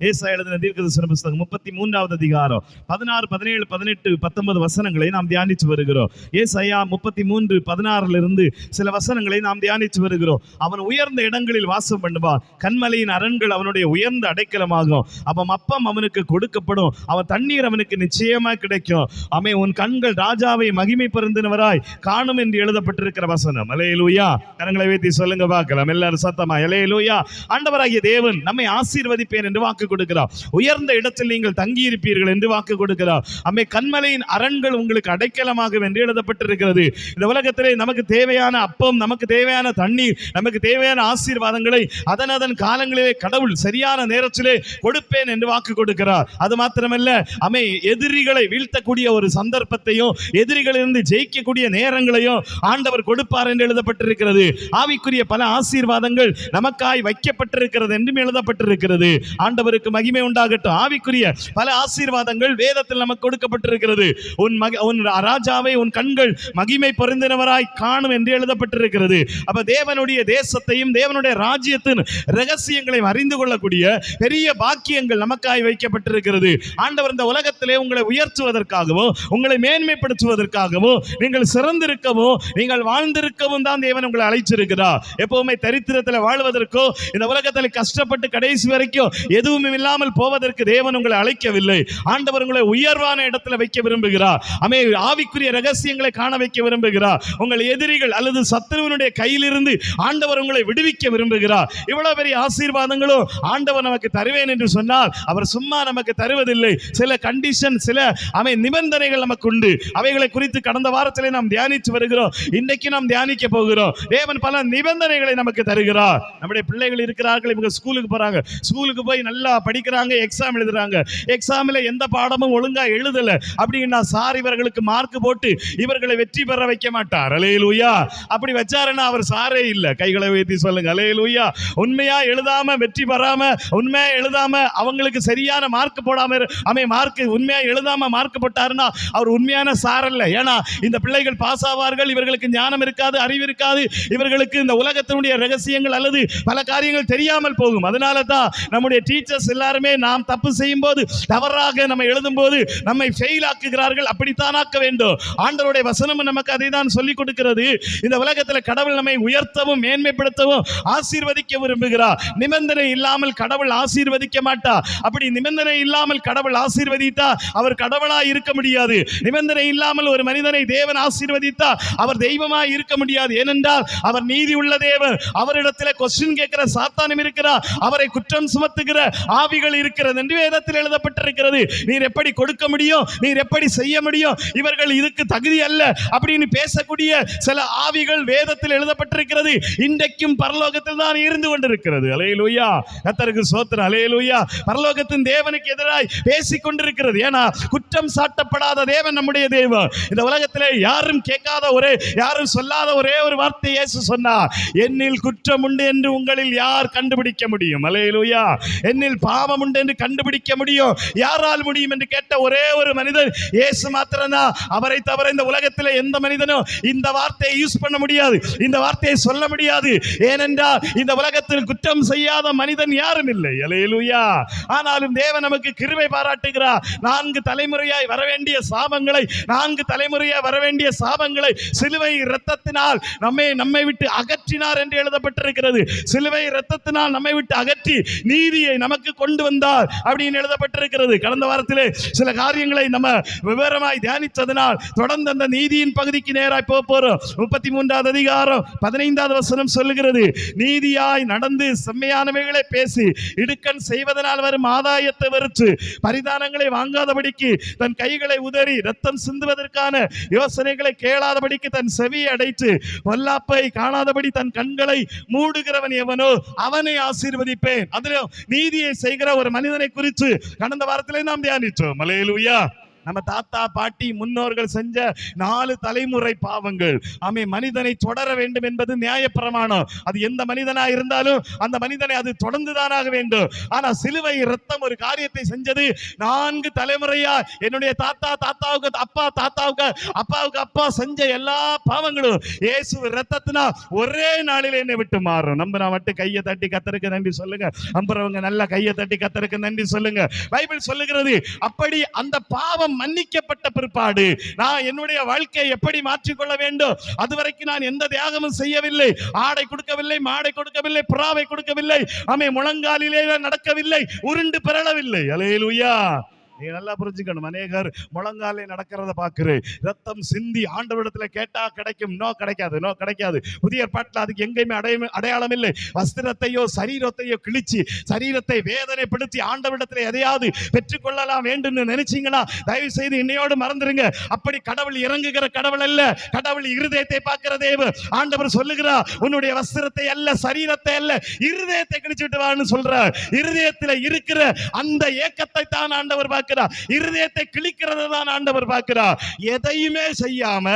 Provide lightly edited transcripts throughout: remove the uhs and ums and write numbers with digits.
ஏசாயா எழுதின தீர்க்கதரிசன புத்தகம் 33வது அதிகாரம் 16, 17, 18, 19 வசனங்களை நாம் தியானித்து வருகிறோம். ஏசாயா 33:16 சில வசனங்களை நாம் தியானித்து வருகிறோம். அவன் உயர்ந்த இடங்களில் வாசம் பண்ணுவான், கண்மலையின் அரண்கள் அவனுடைய உயர்ந்த அடைக்கலமாகும். அவன் அப்பம் அவனுக்கு கொடுக்கப்படும், அவன் தண்ணீர் அவனுக்கு நிச்சயமா கிடைக்கும். அவன் உன் கண்கள் ராஜாவை மகிமை பொருந்தினவராய் காணும் என்று எழுதப்பட்டிருக்கிற வசனம். அல்லேலூயா. கரங்களை வைத்து சொல்லுங்க பார்க்கலாம் எல்லாரும் சத்தமா. அல்லேலூயா. ஆண்டவராகிய தேவன் நம்மை ஆசீர்வதிப்பேன் என்று வாக்கு கொடுக்கிறார். உயர்ந்த இடத்தில் நீங்கள் தங்கி இருப்பீர்கள் என்று வாக்கு கொடுக்கிறார். அம்மே கண்மலையின் அரண்கள் உங்களுக்கு அடைக்கலமாகும் என்று எழுதப்பட்டிருக்கிறது. இந்த உலகத்திலே நமக்கு தேவையான அப்பம், நமக்கு தேவையான தண்ணீர், நமக்கு தேவையான ஆசீர்வாதங்களை அதன் காலங்களிலே கடவுள் சரியான நேரத்திலே கொடுப்பேன் என்று வாக்கு கொடுக்கிறார். அது மாத்திரமல்ல, அம்மே எதிரிகளை வீழ்த்தக்கூடிய ஒரு சந்தர்ப்பத்தையும் எதிரிகளிலிருந்து ஜெயிக்கக்கூடிய நேரங்களையும் ஆண்டவர் கொடுப்பார் என்று எழுதப்பட்டிருக்கிறது. ஆவிக்குரிய பல ஆசீர்வாதங்கள் நமக்காய் வைக்கப்பட்டிருக்கிறது என்றும் எழுதப்பட்டிருக்கிறது. ஆண்டவருக்கு மகிமை உண்டாகட்டும். ஆவிக்குரிய பல ஆசீர்வாதங்கள் வேதத்தில் நமக்கு கொடுக்கப்பட்டிருக்கிறது. உன் ராஜாவை உன் கண்கள் மகிமை பொருந்தினவராய் காணும் என்று எழுதப்பட்டிருக்கிறது. அப்ப தேவனுடைய தேசத்தையும் தேவனுடைய ராஜ்யத்தின் ரகசியங்களையும் அறிந்து கொள்ளக்கூடிய பெரிய பாக்கியங்கள் நமக்காய் வைக்கப்பட்டிருக்கிறது. ஆண்டவர் இந்த உலகத்திலே உங்களை உயர்த்துவதற்காகவும் உங்களை மேன்மைப்படுத்துவதற்காகவும் நீங்கள் சிறந்திருக்கவும் நீங்கள் வாழ்ந்திருக்கவும் தான் தேவன் உங்களை அழைச்சிருக்கிறார். எப்பவுமே தரித்திரத்தில் வாழ்வதற்கோ இந்த உலகத்தில் கஷ்டப்பட்டு கடைசி வரைக்கும் எதுவும் இல்லாமல் போவதற்கு தேவன் உங்களை அழைக்கவில்லை. ஆண்டவர் உங்களை உயர்வான இடத்துல வைக்க விரும்புகிறார். ஆவிக்குரிய ரகசியங்களை காண வைக்க விரும்புகிறார். உங்கள் எதிரிகள் அல்லது சத்துருவினுடைய கையிலிருந்து ஆண்டவர் உங்களை விடுவிக்க விரும்புகிறார். இவ்வளவு பெரிய ஆசீர்வாதங்களும் ஆண்டவர் நமக்கு தருவேன் என்று சொன்னால் அவர் சும்மா நமக்கு தருவதில்லை. சில கண்டிஷன், சில நிபந்தனைகள் நமக்கு உண்டு. அவைகளை குறித்து கடந்த வாரத்திலே நாம் தியானித்து வருகிறோம். இன்றைக்கு நாம் தியானிக்க போகிறோம். தேவன் பல நிபந்தனைகளை நமக்கு தருகிறார். நம்முடைய பிள்ளைகள் இருக்கிறார்கள், இவங்க ஸ்கூலுக்கு போறாங்க, ஸ்கூலுக்கு போய் நல்லா படிக்கிறாங்க, எக்ஸாம் எழுதுறாங்க. எக்ஸாமில் எந்த பாடமும் ஒழுங்கா எழுதல அப்படின்னா சார் இவர்களுக்கு மார்க் போட்டு இவர்களை வெற்றி பெற வைக்க மாட்டார். அல்லேலூயா. அப்படி வச்சாருன்னா அவர் சாரே இல்ல. கைகளை உயர்த்தி சொல்லுங்க அல்லேலூயா. உண்மையா எழுதாம வெற்றி பெறாம, உண்மையா எழுதாம அவங்களுக்கு சரியான மார்க் போடாம மார்க் உண்மையா எழுதாம மார்க் போட்டாருன்னா அவர் உண்மையான சார் அல்ல. ஏன்னா இந்த பிள்ளைகள் பாஸ் ஆவார்கள், இவர்களுக்கு ஞானம் இருக்காது, அறிவு இருக்காது, இவர்களுக்கு இந்த உலகத்தினுடைய ரகசியங்கள் அல்லது பல காரியங்கள் தெரியாமல் போகும். அதனால தான் நம்முடைய டீச்சர்ஸ் எல்லாருமே நாம் தப்பு செய்யும் போது, தவறாக நம்ம எழுதும் போது நம்மை ஃபெயில் ஆக்குகிறார்கள். அப்படித்தான் ஆக்க வேண்டும். ஆண்டவருடைய வசனம் நமக்கு அதை தான் சொல்லிக் கொடுக்கிறது. இந்த உலகத்தில் கடவுள் நம்மை உயர்த்தவும் மேன்மைப்படுத்தவும் ஆசீர்வதிக்க விரும்புகிறார். நிபந்தனை இல்லாமல் கடவுள் ஆசீர்வதிக்க மாட்டார். அப்படி நிபந்தனை இல்லாமல் கடவுள் ஆசீர்வதித்தா அவர் கடவுளாய் இருக்க முடியாது. நிபந்தனை இல்லாமல் ஒரு மனிதனை தேவன் ஆசீர்வதித்தார் அவர் தெய்வமாய் இருக்க முடியாது. ஏனென்றால் அவர் நீதி உள்ள தேவன். அவரிடத்தில் கொஸ்டின் கேட்கிற சாத்தானும் இருக்கிறார், அவரை குற்றம் சுமத்துகிற ஆவிகள் இருக்கிறது என்று வேதத்தில் எழுதப்பட்டிருக்கிறது. நீர் எப்படி கொடுக்க முடியும், நீர் எப்படி செய்ய முடியும், இவர்கள் இதுக்கு தகுதி அல்ல அப்படின்னு பேசக்கூடிய சில ஆவிகள் வேதத்தில் எழுதப்பட்டிருக்கிறது. இன்றைக்கும் பரலோகத்தில் தான் இருந்து கொண்டிருக்கிறது. அல்லேலூயா. கர்த்தருக்கு ஸ்தோத்திரம். அல்லேலூயா. பரலோகத்தின் தேவனுக்கு எதிராய் பேசிக் கொண்டிருக்கிறது. ஏன்னா குற்றம் சாட்டப்படாத தேவன் நம்முடைய தேவன். இந்த உலகத்திலே யாரும் கேட்காத யாரும் சொல்லாத ஒரே ஒரு வார்த்தை இயேசு சொன்னார், என்னில் குற்றம் உண்டு என்று உங்களில் யார் கண்டுபிடிக்க முடியும்? அல்லேலூயா. என்னில் பாவம் உண்டு என்று கண்டுபிடிக்க முடியும், யாரால் முடியும் என்று கேட்ட ஒரே ஒரு மனிதன் இயேசு மாத்திரம்தான். அவரை தவிர இந்த உலகத்தில் எந்த மனிதனும் இந்த வார்த்தையை யூஸ் பண்ண முடியாது, இந்த வார்த்தையை சொல்ல முடியாது. ஏனென்றால் இந்த உலகத்தில் குற்றம் செய்யாத மனிதன் யாரும் இல்லை. அல்லேலூயா. ஆனாலும் தேவன் நமக்கு கிருபை பாராட்டுகிறார். 4 தலைமுறையாய் வரவேண்டிய சாபங்களை, 4 தலைமுறையாய் வரவேண்டிய சாபங்களை சிலுவை இரத்தத்தினால் நம்மை விட்டு அகற்றினார் என்று எழுதப்பட்டிருக்கிறது. சிலுவை இரத்தத்தினால் நம்மை விட்டு அகற்றி நீதியை நமக்கு கொண்டு வந்தார் அப்படின்னு எழுதப்பட்டிருக்கிறது. கடந்த வாரத்திலே சில காரியங்களை நம்ம விவரமாய் தியானித்ததனால் தொடர்ந்து அந்த நீதியின் பகுதிக்கு நேராய் போறோம். 33வது அதிகாரம் 15வது வசனம் சொல்லுகிறது, நீதியாய் நடந்து செம்மையானவைகளை பேசி இடுக்கண் செய்வதனால் வரும் ஆதாயத்தை வெறுத்து பரிதானங்களை வாங்காதபடிக்கு தன் கைகளை உதறி ரத்தம் சிந்துவதற்கான யோசனைகளை கேளாதபடிக்கு தன் செவியை அடைத்து பொல்லாப்பை காணாதபடி தன் கண்களை மூடுகிறவன் எவனோ அவனை ஆசீர்வதிப்பேன். அதிலும் நீதியை செய்கிற ஒரு மனிதனை குறித்து கடந்த வாரத்திலே நாம் தியானித்தோம். அல்லேலூயா. நம்ம தாத்தா பாட்டி முன்னோர்கள் செஞ்ச 4 தலைமுறை பாவங்கள் மனிதனை தொடர வேண்டும் என்பது நியாயப்பிரமாணம். அது எந்த மனிதனா இருந்தாலும் அந்த மனிதனை அது தொடர்ந்துதானாக வேண்டும். ஆனா சிலுவை ரத்தம் ஒரு காரியத்தை செஞ்சது. 4 தலைமுறையா என்னுடைய தாத்தாவுக்கு அப்பா, அப்பாவுக்கு அப்பா செஞ்ச எல்லா பாவங்களும் இயேசு ரத்தத்தினா ஒரே நாளில் என்னை விட்டு மாறும். நம்பினா மட்டும் கையை தட்டி கர்த்தருக்கு நன்றி சொல்லுங்க. நம்புறவங்க நல்ல கையை தட்டி கர்த்தருக்கு நன்றி சொல்லுங்க. பைபிள் சொல்லுகிறது, அப்படி அந்த பாவம் மன்னிக்கப்பட்ட பிற்பாடு நான் என்னுடைய வாழ்க்கையை எப்படி மாற்றிக்கொள்ள வேண்டும்? அதுவரைக்கும் நான் எந்த தியாகமும் செய்யவில்லை. ஆடை கொடுக்கவில்லை, மாடை கொடுக்கவில்லை, புறாவை கொடுக்கவில்லை, முழங்காலிலே நடக்கவில்லை, உருண்டு பிறழவில்லை. அல்லேலூயா. நீ நல்லா புரிஞ்சுக்கணும். அநேகர் முழங்காலே நடக்கிறத பார்க்கிறேன். ரத்தம் சிந்தி ஆண்டவரிடத்துல கேட்டா கிடைக்கும். நோ, கிடைக்காது. புதிய ஏற்பாட்டில் அதுக்கு எங்கேயுமே அடையாளம் இல்லை. வஸ்திரத்தையோ சரீரத்தையோ கிழிச்சு சரீரத்தை வேதனைப்படுத்தி ஆண்டவரிடத்துல எதையாவது பெற்றுக்கொள்ளலாம் வேண்டும் நினைச்சீங்கன்னா தயவு செய்து இன்னையோடு மறந்துருங்க. அப்படி கடவுள் இறங்குகிற கடவுள் அல்ல. கடவுள் இருதயத்தை பார்க்கிற தேவன். ஆண்டவர் சொல்லுகிறார், உன்னுடைய வஸ்திரத்தை அல்ல, சரீரத்தை அல்ல, இருதயத்தை கிழிச்சுட்டு வான்னு சொல்றார். இருதயத்தில் இருக்கிற அந்த ஏக்கத்தை தான் ஆண்டவர் பார்க்கிறார். இருதயத்தை கிழிக்கிறத தான் ஆண்டவர் பார்க்கிறார். எதையுமே செய்யாம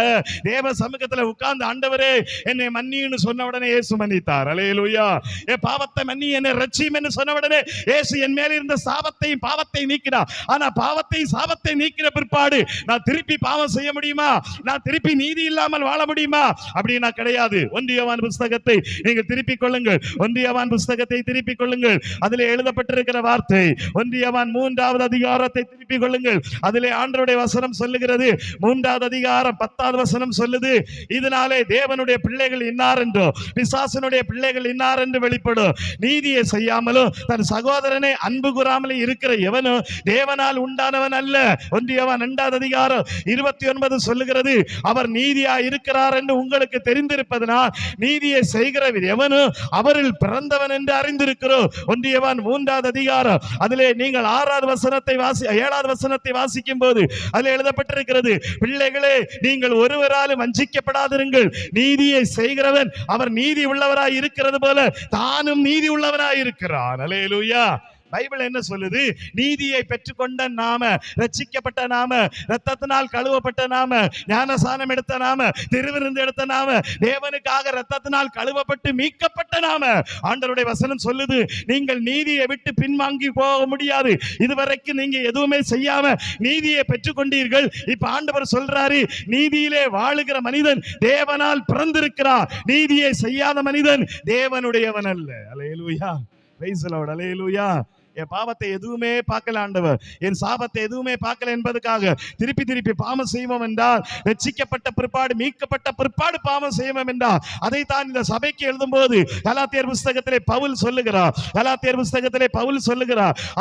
தேவ சமூகத்துல உட்கார்ந்து ஆண்டவரே என்னை மன்னின்னு சொன்ன உடனே இயேசு மன்னித்தார். அல்லேலூயா. என் பாவத்தை மன்னி, என்னை ரட்சியும் சொன்ன உடனே இயேசு என் மேல இருந்த சாபத்தையும் பாவத்தை நீக்கினார். ஆனா பாவத்தையும் சாபத்தை நீக்கிற பிற்பாடு நான் திருப்பி பாவம் செய்ய முடியுமா? நான் திருப்பி நீதி இல்லாமல் வாழ முடியுமா? அப்படின்னா கிடையாது. 1 யோவான் புத்தகத்தை நீங்கள் திருப்பிக் கொள்ளுங்கள். 1 யோவான் புத்தகத்தை திருப்பிக் கொள்ளுங்கள். அதிலே எழுதப்பட்டிருக்கிற வார்த்தை 1 யோவான் 3வது அதிகாரத்தை திருப்பிக் கொள்ளுங்கள். அதிலே ஆண்டவருடைய வசனம் சொல்லுகிறது. 3வது அதிகாரம் 10வது வசனம் சொல்லுது, இதனாலே தேவனுடைய பிள்ளைகள் இன்னார் என்றோ பிசாசனுடைய பிள்ளைகள் இன்னார் என்று வெளிப்படும். நீதியை செய்யாமலும் தன் சகோதரனை அன்பு கூறாமலும் இருக்கிற எவனோ தேவனால் உண்டானவன் அல்ல. 1 யோவான் 2வது அதிகாரம் 29 சொல்லுகிறது, அவர் நீதியா இருக்கிறார் என்று உங்களுக்கு தெரிந்திருப்பதனால் நீதியை செய்கிறவர் எவனோ அவரில் பிறந்தவன் என்று அறிந்திருக்கிறோம். 1 யோவான் 3வது அதிகாரம் அதிலே நீங்கள் 6வது வசனத்தை 7வது வசனத்தை வாசிக்கும் போது அதில் எழுதப்பட்டிருக்கிறது, பிள்ளைகளே நீங்கள் ஒருவராலும் வஞ்சிக்கப்படாதிருங்கள். நீதியை செய்கிறவன் அவர் நீதி உள்ளவராய் இருக்கிறது போல தானும் நீதி உள்ளவராய் இருக்கிறார். அல்லேலூயா. பைபிள் என்ன சொல்லுது? நீதியை பெற்றுக்கொண்ட நாம, ரட்சிக்கப்பட்ட நாம, ரத்தத்தினால் கழுவப்பட்ட நாம, ஞானசானம் எடுத்த நாம, திருவிருந்து எடுத்த நாம, தேவனுக்காக ரத்தத்தினால் கழுவப்பட்டு மீட்கப்பட்ட நாம. ஆண்டவருடைய வசனம் சொல்லுது, நீங்கள் நீதியை விட்டு பின்வாங்கி போக முடியாது. இதுவரைக்கும் நீங்க எதுவுமே செய்யாம நீதியை பெற்றுக்கொண்டீர்கள். இப்ப ஆண்டவர் சொல்றாரு, நீதியிலே வாழுகிற மனிதன் தேவனால் பிறந்திருக்கிறார். நீதியை செய்யாத மனிதன் தேவனுடையவன் அல்ல. அல்லேலூயா. Price the lord. அல்லேலூயா. என் பாவத்தை எதுவுமே பார்க்கல ஆண்டவர், என் சாபத்தை எதுவுமே பார்க்கல என்பதற்காக திருப்பி பாவம் செய்வோம் என்றால், ரட்சிக்கப்பட்ட பிற்பாடு மீட்கப்பட்ட பிற்பாடு பாவம் செய்வோம் என்றால், அதைத்தான் இந்த சபைக்கு எழுதும் போது கலாத்தியர் புத்தகத்திலே பவுல் சொல்லுகிறார்.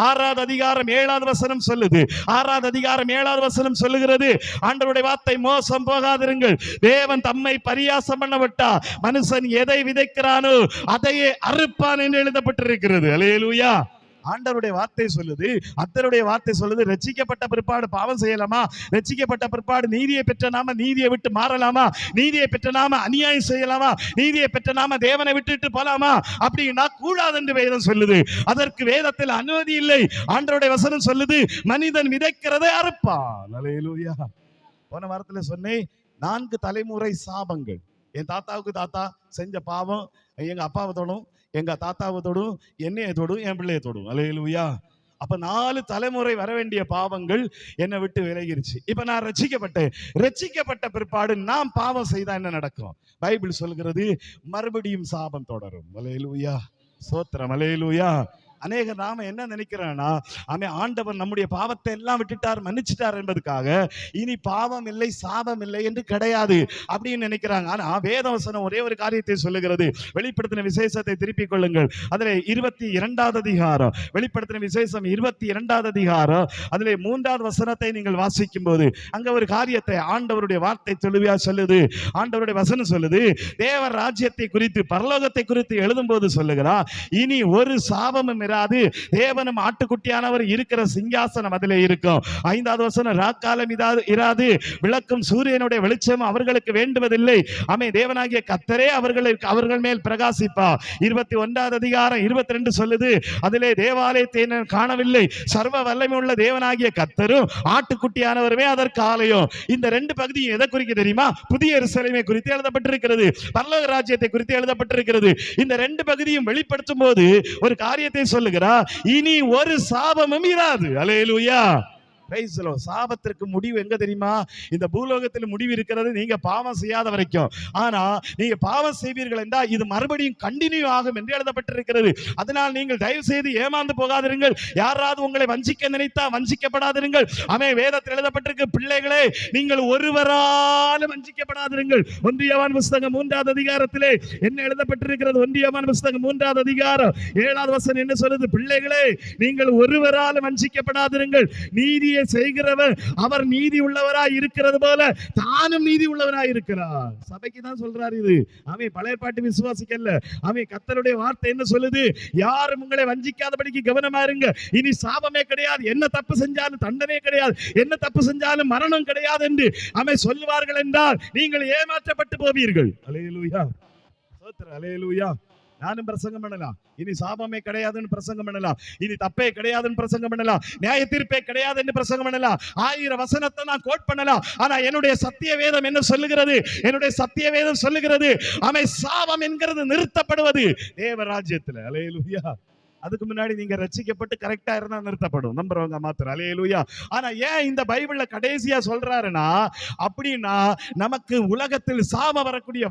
6வது அதிகாரம் 7வது வசனம் சொல்லுது. 6வது அதிகாரம் 7வது வசனம் சொல்லுகிறது, ஆண்டவருடைய வார்த்தை மோசம் போகாதிருங்கள். தேவன் தம்மை பரியாசம் பண்ணவிட்டா மனுஷன் எதை விதைக்கிறானோ அதையே அறுப்பான் என்று எழுதப்பட்டிருக்கிறது. அல்லேலூயா. ஆண்டவருடைய வார்த்தை சொல்லுது, அத்தருடைய வார்த்தை சொல்லுது, ரட்சிக்கப்பட்ட பிற்பாடு பாவம் செய்யலாமா? ரட்சிக்கப்பட்ட பிற்பாடு நீதியை பெற்ற நாம நீதியை விட்டு மாறலாமா? நீதியை பெற்ற நாம அநியாயம் செய்யலாமா? நீதியை பெற்ற நாம தேவனை விட்டுட்டு போலாமா? அப்படின்னா கூடாது என்று வேதம் சொல்லுது. அதற்கு வேதத்தில் அனுமதி இல்லை. ஆண்டவருடைய வசனம் சொல்லுது, மனிதன் விதைக்கிறதை அறுப்பான். அல்லேலூயா. போன வாரத்தில் சொன்னேன், 4 தலைமுறை சாபங்கள். என் தாத்தா செஞ்ச பாவம் எங்க அப்பாவை தொடும், எங்க தாத்தாவை தொடும், என்னைய தொடும், என் பிள்ளையை தொடும். அல்லேலூயா. அப்ப 4 தலைமுறை வர வேண்டிய பாவங்கள் என்னை விட்டு விலகிருச்சு. இப்ப நான் ரட்சிக்கப்பட்ட பிற்பாடு நான் பாவம் செய்தா என்ன நடக்கும்? பைபிள் சொல்கிறது, மறுபடியும் சாபம் தொடரும். அல்லேலூயா. ஸ்தோத்திரம். அல்லேலூயா. அநேக நாம என்ன நினைக்கிறோம்னா, ஆண்டவர் நம்முடைய பாவத்தை எல்லாம் விட்டுட்டார், மன்னிச்சிட்டார் என்பதுக்காக இனி பாவம் இல்லை சாபம் இல்லை என்று கிடையாது அப்படின்னு நினைக்கிறாங்க. ஆனா வேதவசனம் ஒரே ஒரு காரியத்தை சொல்லுகிறது. வெளிப்படுத்தின விசேஷத்தை திருப்பிக் கொள்ளுங்கள். அதிலே 22வது அதிகாரம், வெளிப்படுத்தின விசேஷம் 22வது அதிகாரம் அதிலே 3வது வசனத்தை நீங்கள் வாசிக்கும் போது அங்க ஒரு காரியத்தை ஆண்டவருடைய வார்த்தை தெளிவா சொல்லுது. ஆண்டவருடைய வசனம் சொல்லுது, தேவ ராஜ்யத்தை குறித்து, பரலோகத்தை குறித்து எழுதும் போது சொல்லுகிறார், இனி ஒரு சாபமும் இராது, தேவனும் ஆட்டுக்குட்டியானவர் இருக்கிற சிங்காசனம் அதிலே இருக்கும். 5வது வசனம், ராக்காலம் இராது, விளக்கும் சூரியனுடைய வெளிச்சம் அவர்களுக்கு வேண்டுவதில்லை. தேவனாகிய கர்த்தரே அவர்கள் மேல் பிரகாசிப்பா. 21வது அதிகாரம் 22 சொல்லுது, அதிலே தேவாலயத்தை காணவில்லை, சர்வ வல்லமை உள்ள தேவனாகிய கர்த்தரும் ஆட்டுக்குட்டியானவருமே அதற்கு ஆலயம். இந்த 2 பகுதியும் எதை குறிக்க தெரியுமா? புதிய எருசலேமை குறித்து எழுதப்பட்டிருக்கிறது, பரலோக ராஜ்யத்தை குறித்து எழுதப்பட்டிருக்கிறது. இந்த 2 பகுதியும் வெளிப்படுத்தும் போது ஒரு காரியத்தை சொல்லுகிறார், இனி ஒரு சாபமும் இராது. அல்லேலூயா. சாபத்திற்கு முடிவு எங்க தெரியுமா? இந்த பூலோகத்தில் முடிவு இருக்கிறது நீங்க பாவம் செய்யாத வரைக்கும். ஆனா நீங்க பாவம் செய்வீர்கள் என்றால் இது மறுபடியும் கண்டினியூ ஆகும் என்று எழுதப்பட்டிருக்கிறது. அதனால் நீங்கள் தயவு செய்து ஏமாந்து போகாதீர்கள். யாராவது உங்களை வஞ்சிக்க நினைத்தா வஞ்சிக்கப்படாதீர்கள். வேதத்தில் எழுதப்பட்டிருக்க பிள்ளைகளே, நீங்கள் ஒருவராலும் வஞ்சிக்கப்படாதீர்கள். 1 யோவான் புத்தகம் 3வது அதிகாரத்திலே என்ன எழுதப்பட்டிருக்கிறது? 1 யோவான் புத்தகம் 3வது அதிகாரம் 7வது வசனம் என்ன சொல்லுது? பிள்ளைகளே, நீங்கள் ஒருவராலும் வஞ்சிக்கப்படாதீர்கள். நீதி செய்கிறவர் அவர் நீதி உள்ளவராய் இருக்கிறது போல தானும் நீதி உள்ளவராய் இருக்கிறார். சபைக்கு தான் சொல்றாரு இது. பழைய பாட்டு விசுவாசிக்கல்ல. கர்த்தருடைய வார்த்தை என்ன சொல்லுது? யாரும் உங்களை வஞ்சிக்காதபடிக்கு கவனமா இருங்க. இனி சாபமே கிடையாது, என்ன தப்பு செஞ்சாலும் தண்டனை கிடையாது, என்ன தப்பு செஞ்சாலும் மரணம் கிடையாது என்று சொல்லுவார்கள் என்றால் நீங்கள் ஏமாற்றப்பட்டு போவீர்கள். அல்லேலூயா, ஸ்தோத்திரம், அல்லேலூயா. நானும் பிரசங்கம் பண்ணலாம், இனி சாபமே கிடையாதுன்னு பிரசங்கம் பண்ணலாம், இனி தப்பே கிடையாதுன்னு பிரசங்கம் பண்ணலாம், நியாய தீர்ப்பே கிடையாதுன்னு பிரசங்கம் பண்ணலாம், 1000 வசனத்தை நான் கோட் பண்ணலாம். ஆனா என்னுடைய சத்திய வேதம் என்ன சொல்லுகிறது? என்னுடைய சத்திய வேதம் சொல்லுகிறது, சாபம் என்கிறது நிறுத்தப்படுவது தேவராஜ்யத்தில். அல்லேலூயா. அதுக்கு முன்னாடி நீங்க ரட்சிக்கப்பட்டு கரெக்டா இருந்தா நிறுத்தப்படும், நம்புறவங்க மாத்திரம். அல்லேலூயா. ஆனா ஏன் இந்த பைபிள்ல கடைசியா சொல்றாருன்னா, அப்படின்னா நமக்கு உலகத்தில் சாபம் வரக்கூடிய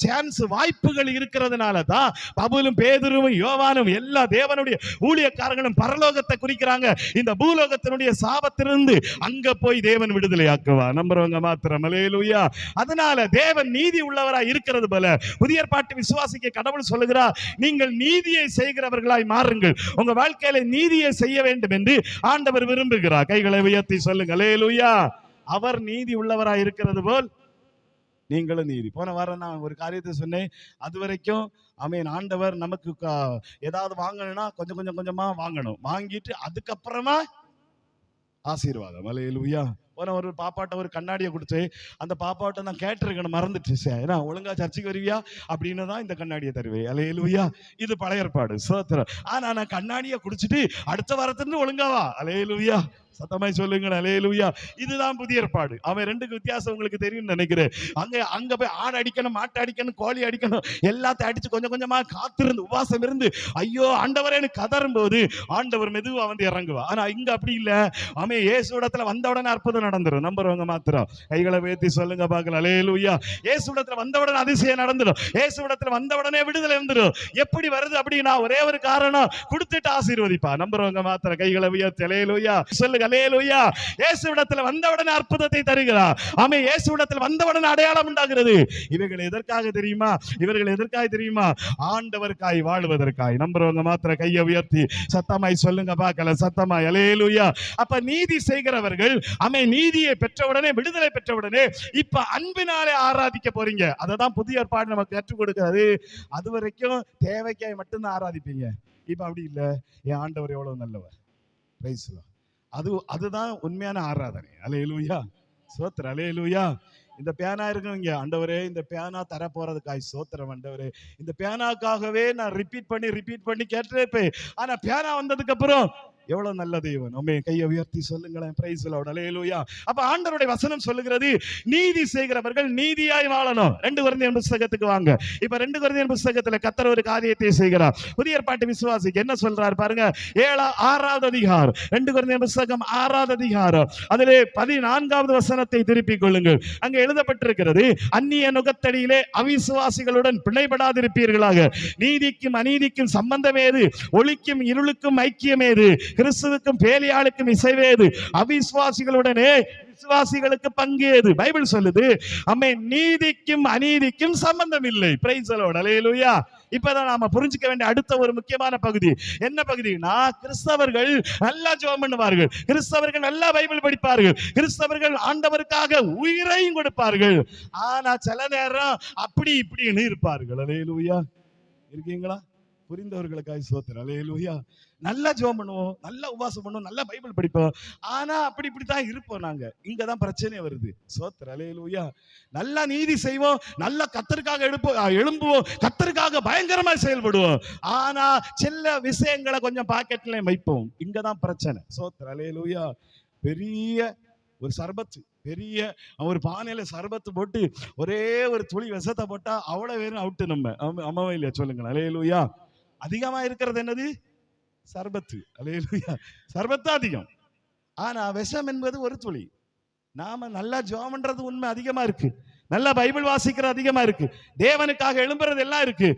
சான்ஸ் வாய்ப்புகள் இருக்கிறதுனால தான் பவுலும் பேதுருவும் யோவானும் எல்லா தேவனுடைய ஊழியக்காரர்களும் பரலோகத்தை குறிக்கிறாங்க. இந்த பூலோகத்தினுடைய சாபத்திலிருந்து அங்க போய் தேவன் விடுதலை ஆக்குவா, நம்புறவங்க மாத்திரம். அல்லேலூயா. அதனால தேவன் நீதி உள்ளவராய் இருக்கிறது போல புதிய ஏற்பாட்டு விசுவாசிக்க கடவுள் சொல்லுகிறார், நீங்கள் நீதியை செய்கிறவர்களாய் மாறுங்கள். உங்க வாழ்க்கையில நீதியை செய்ய வேண்டும் என்று ஆண்டவர் விரும்புகிறார். கைகளை உயர்த்தி சொல்லுங்க, அல்லேலூயா. அவர் நீதி உள்ளவராய் இருக்கிறது போல் நீங்களும் நீதி. போன வாரம் நான் ஒரு காரியத்தை சொன்னேன். அது வரைக்கும் ஆண்டவர் நமக்கு ஏதாவது வாங்கணும்னா கொஞ்சம் கொஞ்சமா வாங்கணும், வாங்கிட்டு அதுக்கப்புறமா ஆசீர்வாதம். அல்லேலூயா. ஒரு பாப்பாட்ட ஒரு கண்ணாடியை கொடுத்து, அந்த பாப்பாட்ட நான் கேட்டிருக்கேன், மறந்துட்டு, ஏன்னா ஒழுங்கா சர்ச்சைக்கு வருவியா அப்படின்னு தான் இந்த கண்ணாடியை தருவேன். அல்லேலூயா. இது பழைய ஏற்பாடு, ஸ்தோத்திரம். ஆனா நான் கண்ணாடியை குடிச்சிட்டு அடுத்த வாரத்திலிருந்து ஒழுங்காவா. அல்லேலூயா. சத்தமாய் சொல்லுங்க, அல்லேலூயா. இதுதான் புதிய ஏற்பாடு. 2க்கு வித்தியாசம் உங்களுக்கு தெரியும் நினைக்கிறேன். அங்க போய் ஆடு அடிக்கணும், மாட்டு அடிக்கணும், கோழி அடிக்கணும், எல்லாத்தையும் அடிச்சு கொஞ்சம் கொஞ்சமா காத்திருந்து உபவாசம் இருந்து ஐயோ ஆண்டவரேன்னு கதறும் போது ஆண்டவர் மெதுவா வந்து இறங்குவா. ஆனா இங்க அப்படி இல்ல. இயேசு இடத்துல வந்த உடனே அற்புதம் நடந்துரும், நம்புறவங்க மாத்திரம். கைகளை உயர்த்தி சொல்லுங்க பார்க்கலாம், அல்லேலூயா. இயேசு இடத்துல வந்த உடனே அதிசயம் நடந்துடும். இயேசு இடத்துல வந்த உடனே விடுதலை வந்துடும். எப்படி வருது அப்படின்னா ஒரே ஒரு காரணம், கொடுத்துட்டு ஆசீர்வதிப்பா, நம்புறவங்க மாத்திரம். கைகளை உயர்த்தி அல்லேலூயா சொல்லுங்க, அல்லேலூயா. இயேசுவிடத்தில் வந்தவுடனே அற்புதத்தை தருகிறார். இயேசுவிடத்தில் வந்தவுடனே அடையாளம் உண்டாகிறது. இவர்கள் எதற்காக தெரியுமா? இவர்கள் எதற்காக தெரியுமா? ஆண்டவருக்காய் வாழ்வதற்காய். நம்புறவங்க மாத்திர கையை உயர்த்தி சத்தமாய் சொல்லுங்க பார்க்கல, சத்தமாய். அல்லேலூயா. அப்ப நீதி செய்கிறவர்கள் நீதியை பெற்றவுடனே, விடுதலை பெற்றவுடனே இப்ப அன்பினாலே ஆராதிக்க போறீங்க. அததான் புதிய ஏற்பாடு நமக்கு கற்றுக் கொடுக்கிறது. அது வரைக்கும் தேவைக்காய் மட்டும்தான் ஆராதிப்பீங்க. இப்ப அப்படி இல்ல, என் ஆண்டவர் எவ்வளவு நல்லவர். Price the Lord. அதுதான் உண்மையான ஆராதனை. அல்லேலூயா, ஸ்தோத்திரம், அல்லேலூயா. இந்த பேனா இருக்குங்க, ஆண்டவரே இந்த பேனா தர போறதுக்காய் ஸ்தோத்திரம் ஆண்டவரே. இந்த பேனாக்காகவே நான் ரிப்பீட் பண்ணி கேட்டிருப்பேன். ஆனா பேனா வந்ததுக்கு அப்புறம் எவ்வளவு நல்ல தேவன். கையை உயர்த்தி சொல்லுங்களேன், பிரைஸ் தி லார்ட், அல்லேலூயா. அப்ப ஆண்டவருடைய வசனம் சொல்லுகிறது, நீதி செய்கிறவர்கள் நீதியாய் வாழணும். 2 கொரிந்தியர் புத்தகத்துக்கு வாங்க. இப்ப 2 கொரிந்தியர் புத்தகத்துல கர்த்தர் ஒரு காரியத்தை செய்கிறார். புதிய ஏற்பாட்டு விசுவாசிக்கு என்ன சொல்றார் பாருங்க. 6வது அதிகாரம், 2 கொரிந்தியர் புத்தகம் 6வது அதிகாரம், அதிலே 14வது வசனத்தை திருப்பிக் கொள்ளுங்கள். அங்க எழுதப்பட்டிருக்கிறது, அந்நிய நுகத்தடியிலே அவிசுவாசிகளுடன் பிணைபடாதிருப்பீர்களாக. நீதிக்கும் அநீதிக்கும் சம்பந்தம் ஏது? ஒளிக்கும் இருளுக்கும் ஐக்கியம் ஏது? கிறிஸ்துவுக்கும் பேலியாளுக்கும் இசைவேது? அவிசுவாசிகளுடனே விசுவாசிகளுக்கு பங்கேது? பைபிள் சொல்லுது, நீதிக்கும் அநீதிக்கும் சம்பந்தம் இல்லை. பிரைஸ் தி லார்ட், அல்லேலூயா. இப்பதான் நாம புரிஞ்சுக்க வேண்டிய அடுத்த ஒரு முக்கியமான பகுதி என்ன பகுதினா, கிறிஸ்தவர்கள் நல்லா ஜெபம் பண்ணுவார்கள், கிறிஸ்தவர்கள் நல்லா பைபிள் படிப்பார்கள், கிறிஸ்தவர்கள் ஆண்டவருக்காக உயிரையும் கொடுப்பார்கள். ஆனா சில நேரம் அப்படி இப்படின்னு இருப்பார்கள். அல்லேலூயா. இருக்கீங்களா? புரிந்தவர்களுக்காக ஸ்தோத்திரம். அல்லேலூயா. நல்லா ஜெபம் பண்ணுவோம், நல்லா உபவாசம் பண்ணுவோம், நல்லா பைபிள் படிப்போம். ஆனா இப்படித்தான் இருப்போம் நாங்க. இங்கதான் பிரச்சனை வருது. ஸ்தோத்திரம். அல்லேலூயா. நல்லா நீதி செய்வோம், நல்லா கர்த்தருக்காக எழும்புவோம், கர்த்தருக்காக பயங்கரமா செயல்படுவோம். ஆனா சில விஷயங்களை கொஞ்சம் பாக்கெட்ல வைப்போம். இங்கதான் பிரச்சனை. ஸ்தோத்திரம். அல்லேலூயா. பெரிய ஒரு சர்பத்து, பெரிய ஒரு பானையில சர்பத்து போட்டு ஒரே ஒரு துளி விஷத்தை போட்டா அவ்வளவு வேணும் அவுட்டு. நம்ம அம்மாவே இல்லையா சொல்லுங்க. அல்லேலூயா. அதிகமா இருக்கிறது என்னது? சர்பத்து. அல்லேலூயா. சர்பத்து அதிகம், ஆனா விஷம் என்பது ஒரு துளி. நாம நல்லா ஜெபம் பண்றது உண்மை அதிகமா இருக்கு, நல்லா பைபிள் வாசிக்கிறது அதிகமா இருக்கு, தேவனுக்காக எழும்புறது எல்லாம் இருக்கு.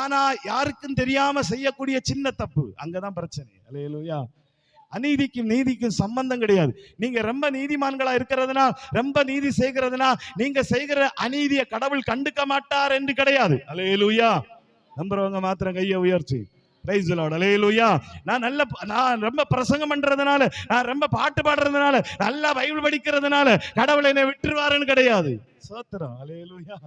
ஆனா யாருக்கும் தெரியாம செய்யக்கூடிய சின்ன தப்பு, அங்கதான் பிரச்சனை. அல்லேலூயா. அநீதிக்கும் நீதிக்கும் சம்பந்தம் கிடையாது. நீங்க ரொம்ப நீதிமான்களா இருக்கிறதுனா, ரொம்ப நீதி செய்கிறதுனா, நீங்க செய்கிற அநீதியை கடவுள் கண்டுக்க மாட்டார் என்று கிடையாது. அல்லேலூயா. நம்புறவங்க மாத்திரம் கையை உயர்ச்சி. Price the lord. அல்லேலூயா. நான் ரொம்ப பிரசங்கம் பண்றதுனால, நான் ரொம்ப பாட்டு பாடுறதுனால, நல்லா பைபிள் படிக்கிறதுனால கடவுள் என்னை விட்டுருவாருன்னு கிடையாது. ஸ்தோத்திரம். அல்லேலூயா.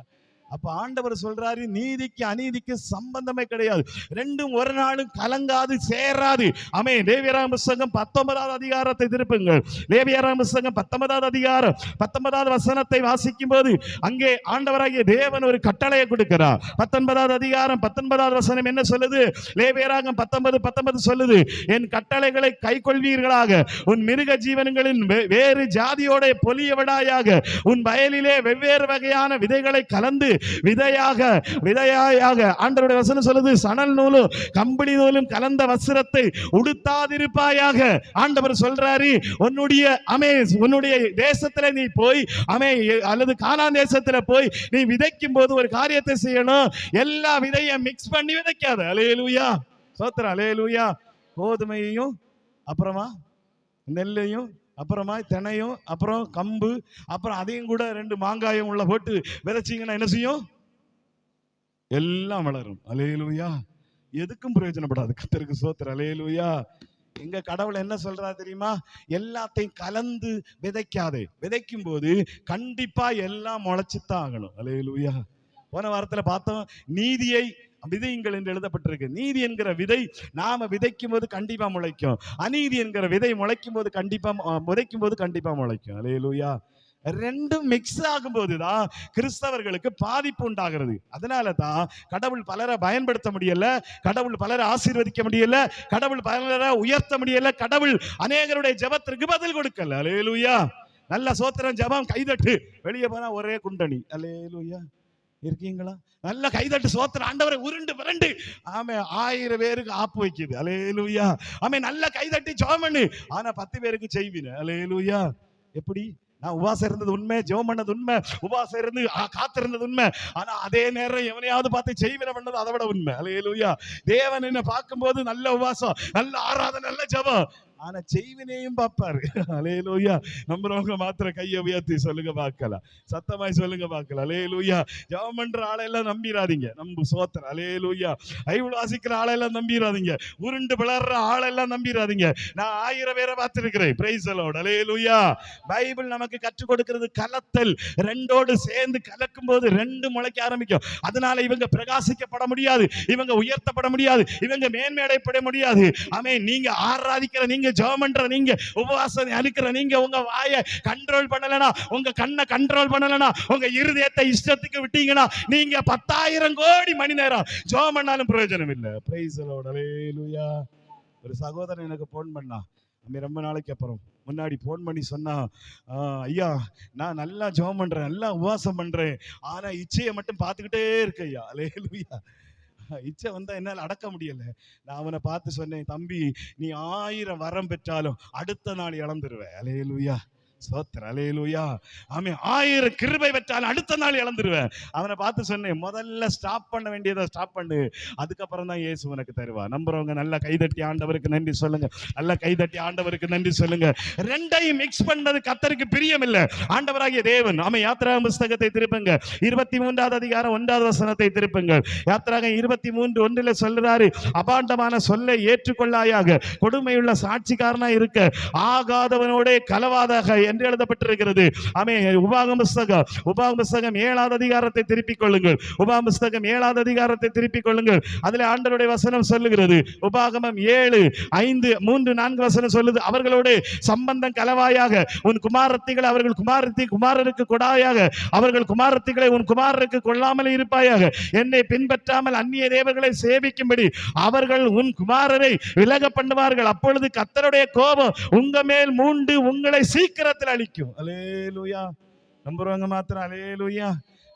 அப்ப ஆண்டவர் சொல்றாரு, நீதிக்கு அநீதிக்கு சம்பந்தமே கிடையாது, ரெண்டும் ஒரு நாளும் கலங்காது சேராது. ஆமென். லேவியராகம புத்தகம் 19வது அதிகாரத்தை திருப்புங்கள். லேவியராகம புத்தகம் 19வது அதிகாரம் 19வது வசனத்தை வாசிக்கும் போது அங்கே ஆண்டவராகிய தேவன் ஒரு கட்டளையை கொடுக்கிறார். 19வது அதிகாரம் 19வது வசனம் என்ன சொல்லுது? லேவியராகமம் 19:19 சொல்லுது, என் கட்டளைகளை கைக்கொள்வீர்களாக, உன் மிருக ஜீவன்களின் வேறு ஜாதியோட பொலிய விடாயாக, உன் வயலிலே வெவ்வேறு வகையான விதைகளை கலந்து விதையாக ஆண்டவருடைய வசனம் சொல்லுது, சணல் நூலும் கம்பளி நூலும் கலந்த வஸ்திரத்தை உடுத்தாதிருப்பாயாக. ஆண்டவர் சொல்றாரு, உன்னுடைய தேசத்துல நீ போய் அல்லது கானான் தேசத்துல போய் நீ விதைக்கும் போது ஒரு காரியத்தை செய்யணும், எல்லா விதையை மிக்ஸ் பண்ணி விதைக்காத. அல்லேலூயா. ஸ்தோத்திரம். அல்லேலூயா. கோதுமையையும் அப்புறமா நெல்லையும் அப்புறமா தினையும் அப்புறம் கம்பு அப்புறம் அதையும் கூட 2 மாங்காயும் உள்ள போட்டு விதைச்சிங்கன்னா என்ன செய்யும்? எல்லாம் வளரும். அல்லேலூயா. எதுக்கும் பிரயோஜனப்படாது. கர்த்தருக்கு ஸ்தோத்திரம். அல்லேலூயா. எங்க கடவுள் என்ன சொல்றா தெரியுமா? எல்லாத்தையும் கலந்து விதைக்காதே. விதைக்கும் போது கண்டிப்பா எல்லாம் முளைச்சுத்தான் ஆகணும். அல்லேலூயா. போன வாரத்துல பார்த்தோம், நீதியை விதையுங்கள் என்று எழுதப்பட்டிருக்கு. நீதி என்கிற விதை நாம விதைக்கும் போது கண்டிப்பா முளைக்கும், அநீதி என்கிற விதை விதைக்கும் போது கண்டிப்பா முளைக்கும். அல்லேலூயா. ரெண்டும் மிக்ஸ் ஆகும் போதுதான் கிறிஸ்தவர்களுக்கு பாதிப்பு உண்டாகிறது. அதனால தான் கடவுள் பலரை பயன்படுத்த முடியல, கடவுள் பலரை ஆசீர்வதிக்க முடியல, கடவுள் பலரை உயர்த்த முடியல, கடவுள் அநேகருடைய ஜெபத்திற்கு பதில் கொடுக்கல. அல்லேலூயா. நல்ல சோத்திரம். ஜெபம் கைதட்டு. வெளியே போனா ஒரே குண்டணி. அல்லேலூயா. இருக்கீங்களா? நல்ல கைதட்டு சோத்திரம். ஆண்டவரை உருண்டு விரண்டு 1000 பேருக்கு ஆப்பு வைக்குது. அல்லேலூயா. நல்ல கைதட்டி ஜெபம் பண்ணு. ஆனா 10 பேருக்கு செய்வீங்க. அல்லேலூயா. எப்படி? நான் உபவாசம் இருந்தது உண்மை, ஜெபம் பண்ணது உண்மை, உபவாசம் இருந்து காத்திருந்தது உண்மை. ஆனா அதே நேரம் எவனையாவது பார்த்து செய்வின பண்ணது அதை விட உண்மை. அல்லேலூயா. தேவன் என்ன பார்க்கும்போது நல்ல உபவாசம், நல்ல ஆராதனை, நல்ல ஜெபம், ஆனா செய்வினையும் பார்ப்பாரு. அல்லேலூயா. நம்புறவங்க மாத்திரம் கையை உயர்த்தி சொல்லுங்க பார்க்கலாம், சத்தமாய் சொல்லுங்க பார்க்கலாம். அல்லேலூயா. ஜெபம் பண்ற ஆளையெல்லாம் நம்பிராதீங்க. நம்பு சோத்திரம். அல்லேலூயா. பைபிள் வாசிக்கிற ஆளையெல்லாம் நம்பிராதீங்க, உருண்டு பிளர்ற ஆளெல்லாம் நம்பிராதீங்க. நான் 1000 பேரை பார்த்திருக்கிறேன். Price the lord. Hallelujah. Bible நமக்கு கற்றுக் கொடுக்கிறது கலத்தல். ரெண்டோடு சேர்ந்து கலக்கும் போது 2 முளைக்க ஆரம்பிக்கும். அதனால இவங்க பிரகாசிக்கப்பட முடியாது, இவங்க உயர்த்தப்பட முடியாது, இவங்க மேன்மையடைப்பட முடியாது. நீங்க ஆராதிக்கிற, நீங்க ஜெபம் பண்ற, நீங்க உபவாசம் அளிக்கிற, நீங்க உங்க வாயை கண்ட்ரோல் பண்ணலனா, உங்க கண்ணை கண்ட்ரோல் பண்ணலனா, உங்க இருதயத்தை இஷ்டத்துக்கு விட்டீங்கன்னா நீங்க 10,000 கோடி மணி நேரம் ஜெபம் பண்ணாலும் பிரயோஜனம் இல்லை. Praise the lord. அல்லேலூயா. ஒரு சகோதரன் எனக்கு போன் பண்ணா, ரொம்ப நாளைக்கு அப்புறம் முன்னாடி போன் பண்ணி சொன்னா, ஐயா நான் நல்லா ஜெபம் பண்றேன், நல்லா உபவாசம் பண்றேன், ஆனா இச்சையை மட்டும் பார்த்துக்கிட்டே இருக்க ஐயா. அல்லேலூயா. இச்சை வந்தா என்னால் அடக்க முடியல. நான் அவனை பார்த்து சொன்னேன், தம்பி நீ 1000 வரம் பெற்றாலும் அடுத்த நாள் இழந்துருவேன். அல்லேலூயா. ஸ்தோத்திரம். அல்லேலூயா. 1000 கிருபை பெற்றாலும் அடுத்த நாள் இழந்துருவேன். அவனை பார்த்து சொன்னேன், முதல்ல ஸ்டாப் பண்ண வேண்டியதை ஸ்டாப் பண்ணு, அதுக்கப்புறம் தான் இயேசு உனக்கு தருவா. நம்புறவங்க நல்லா கைதட்டி ஆண்டவருக்கு நன்றி சொல்லுங்க. நல்லா கைதட்டி ஆண்டவருக்கு நன்றி சொல்லுங்க. ரெண்டையும் மிக்ஸ் பண்ணது கர்த்தருக்கு பிரியம் இல்லை. ஆண்டவராகிய தேவன் யாத்திராகம புத்தகத்தை திருப்புங்க, 23வது அதிகாரம் 1வது வசனத்தை திருப்புங்கள். யாத்திராகமம் 23:1 சொல்றாரு, அபாண்டமான சொல்லை ஏற்றுக்கொள்ளாயாக, கொடுமையுள்ள சாட்சிக்காரனா இருக்க, ஆகாதவனோட கலவாதாக என்று எழுதப்பட்டிருக்கிறது. ஆமே. உபாகம புஸ்தகம் 7வது அதிகாரத்தை திருப்பிக் கொள்ளுங்கள். உபாகம புஸ்தகம் 7வது அதிகாரத்தை திருப்பிக் கொள்ளுங்கள். அதிலே ஆண்டவருடைய வசனம் சொல்லுகிறது. உபாகமம் 7:5-3-4 வசனம் சொல்லுது, அவர்களோடு சம்பந்தம் கலவாயாக உன் குமாரத்திகளை அவர்கள் குமாரருக்கு கொடாயாக, அவர்கள் குமாரத்திகளை உன் குமாரருக்கு கொள்ளாமல் இருப்பாயாக. என்னை பின்பற்றாமல் அந்நிய தேவர்களை சேவிக்கும்படி அவர்கள் உன் குமாரரை விலக பண்ணுவார்கள். அப்பொழுது கர்த்தருடைய கோபம் உங்க மேல் மூண்டு உங்களை சீக்கிரத்தில் அழிக்கும். அல்லேலூயா. நம்புறவங்க மாத்திரம் அல்லேலூயா.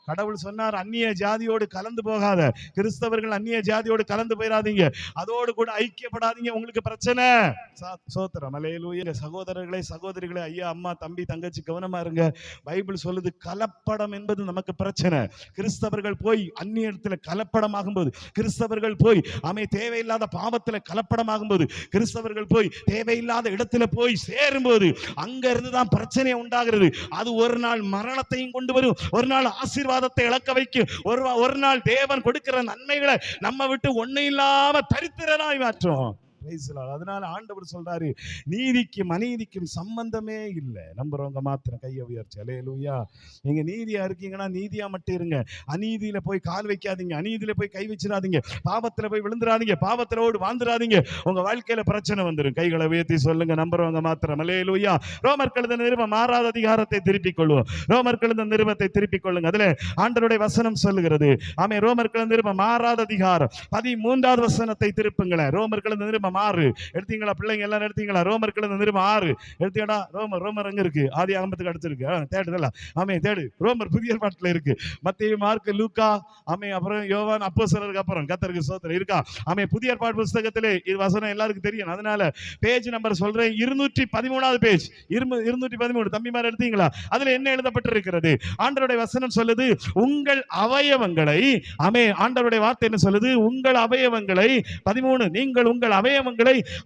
கடவுள் சொன்னார், அந்நிய ஜாதியோடு கலந்து போகாத. கிறிஸ்தவர்கள் அந்நிய ஜாதியோடு கலந்து போயிடாதீங்க, அதோடு கூட ஐக்கியப்படாதீங்க, உங்களுக்கு பிரச்சனை. சோத்திரம். அல்லேலூயா. சகோதரர்களே, சகோதரிகளே, ஐயா, அம்மா, தம்பி, தங்கச்சி, கவனமா இருங்க. பைபிள் சொல்லுது, கலப்படம் என்பது நமக்கு பிரச்சனை. கிறிஸ்தவர்கள் போய் அந்நிய இடத்துல கலப்படமாகும் போது, கிறிஸ்தவர்கள் போய் தேவையில்லாத பாவத்துல கலப்படமாகும் போது, கிறிஸ்தவர்கள் போய் தேவையில்லாத இடத்துல போய் சேரும்போது அங்க இருந்துதான் பிரச்சனை உண்டாகிறது. அது ஒரு நாள் மரணத்தையும் கொண்டு வரும், ஒரு நாள் ஆசீர்வாதத்தை இழக்க வைக்கும், ஒரு நாள் தேவன் கொடுக்கிற நன்மைகளை நம்ம விட்டு ஒண்ணு இல்லாம தரித்திரனாய் மாற்றும். அதனால ஆண்டவர் சொல்றாரு, நீதிக்கும் அநீதிக்கும் சம்பந்தமே இல்லை. நம்புறவங்க மாத்திரம் கையை உயர்ச்சி. அல்லேலூயா. நீங்க நீதியா இருக்கீங்கன்னா நீதியா மட்டும் இருங்க. அநீதியில போய் கால் வைக்காதீங்க, அநீதியில போய் கை வச்சிடாதீங்க, பாவத்துல போய் விழுந்துடாதீங்க, பாவத்திலோடு வாழ்ந்துடாதீங்க. உங்க வாழ்க்கையில பிரச்சனை வந்துடும். கைகளை உயர்த்தி சொல்லுங்க, நம்புறவங்க மாத்திரம். அல்லேலூயா. ரோமர் எழுதின நிருபம் 6வது அதிகாரத்தை திருப்பிக் கொள்வோம். ரோமர் எழுதின நிருபத்தை திருப்பிக் கொள்ளுங்க. அதுல ஆண்டவருடைய வசனம் சொல்லுகிறது. ஆமே. ரோமர் எழுதின நிருபம் 6வது அதிகாரம் 13வது வசனத்தை திருப்புங்களேன். ரோமர் எழுதின நிருபம் 6 எடுத்தீங்களா? பிள்ளைங்க எல்லாரும் எடுத்தீங்களா? ரோமர் எழுதின நிருபம் 6 எடுத்தீங்களா? ரோமர் அங்க இருக்கு, ஆதி ஆகமத்துக்கு அடுத்திருக்கு. தேடுதல்ல ஆமே, தேடு. ரோமர் புதிய ஏற்பாட்டுல இருக்கு. மத்தேயு, மார்க்கு, லூக்கா, ஆமே, அப்புறம் யோவான், அப்போஸ்தலருக்கு அப்புறம் கர்த்தருக்கு ஸ்தோத்திரம் இருக்கா. ஆமே. புதிய ஏற்பாடு புத்தகத்திலே இது வசனம் எல்லாருக்கும் தெரியும். அதனால பேஜ் நம்பர் சொல்றேன், 213வது பேஜ். 213. தம்பிமார் எடுத்தீங்களா? அதுல என்ன எழுதப்பட்டிருக்கிறது? ஆண்டவருடைய வசனம் சொல்லுது, உங்கள் அவயவங்களை, ஆமே, ஆண்டவருடைய வார்த்தை என்ன சொல்லுது? உங்கள் அவயவங்களை 13, நீங்கள் உங்கள் அவயவங்களை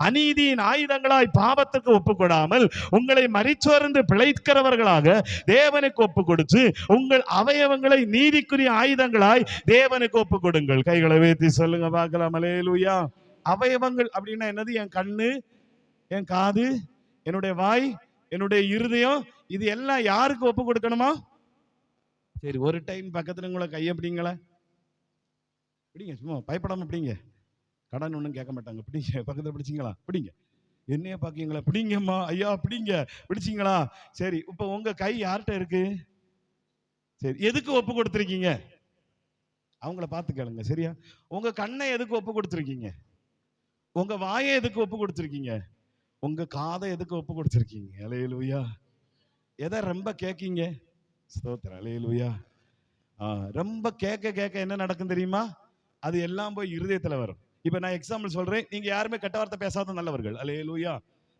அநீதியின் ஆயுதங்களாய் பாவத்துக்கு ஒப்புக்கொடாமல் உங்களை மரிச்சோர்ந்து பிழைக்கிறவர்களாக தேவனுக்கு ஒப்பு கொடுத்து உங்கள் அவயவங்களை நீதிக்குரிய ஆயுதங்களாய் தேவனுக்கு ஒப்பு கொடுங்கள். கைகளை உயர்த்தி சொல்லுங்க பார்க்கலாம். அல்லேலூயா. அவயவங்கள் அப்படின்னா என்னது? என் கண்ணு, என் காது, என்னுடைய வாய், என்னுடைய இருதயம், இது எல்லாம் யாருக்கு ஒப்பு கொடுக்கணுமா? சரி, ஒரு டைம் பக்கத்துல உங்களை கையை பிடிங்கள, பிடிங்க, சும்மா பயப்படாம பிடிங்க. கடன் ஒன்றும் கேட்க மாட்டாங்க. பிடிங்க. பக்கத்தில் பிடிச்சிங்களா? பிடிங்க. என்னைய பாக்கீங்களா? பிடிங்கம்மா. ஐயா பிடிங்க. பிடிச்சிங்களா? சரி, இப்போ உங்க கை யார்கிட்ட இருக்கு? சரி, எதுக்கு ஒப்பு கொடுத்துருக்கீங்க? அவங்கள பார்த்து கேளுங்க. சரியா? உங்க கண்ணை எதுக்கு ஒப்பு கொடுத்துருக்கீங்க? உங்க வாயை எதுக்கு ஒப்பு கொடுத்துருக்கீங்க? உங்க காதை எதுக்கு ஒப்பு கொடுத்துருக்கீங்க? அல்லேலூயா. எதை ரொம்ப கேட்கீங்க? ஸ்தோத்திரம். அல்லேலூயா. ரொம்ப கேட்க என்ன நடக்கும் தெரியுமா? அது எல்லாம் போய் இருதயத்துல வரும். இப்ப நான் எக்ஸாம்பிள் சொல்றேன், நீங்க யாருமே கெட்ட வார்த்தை பேசாத நல்லவர்கள். அல்லேலூயா.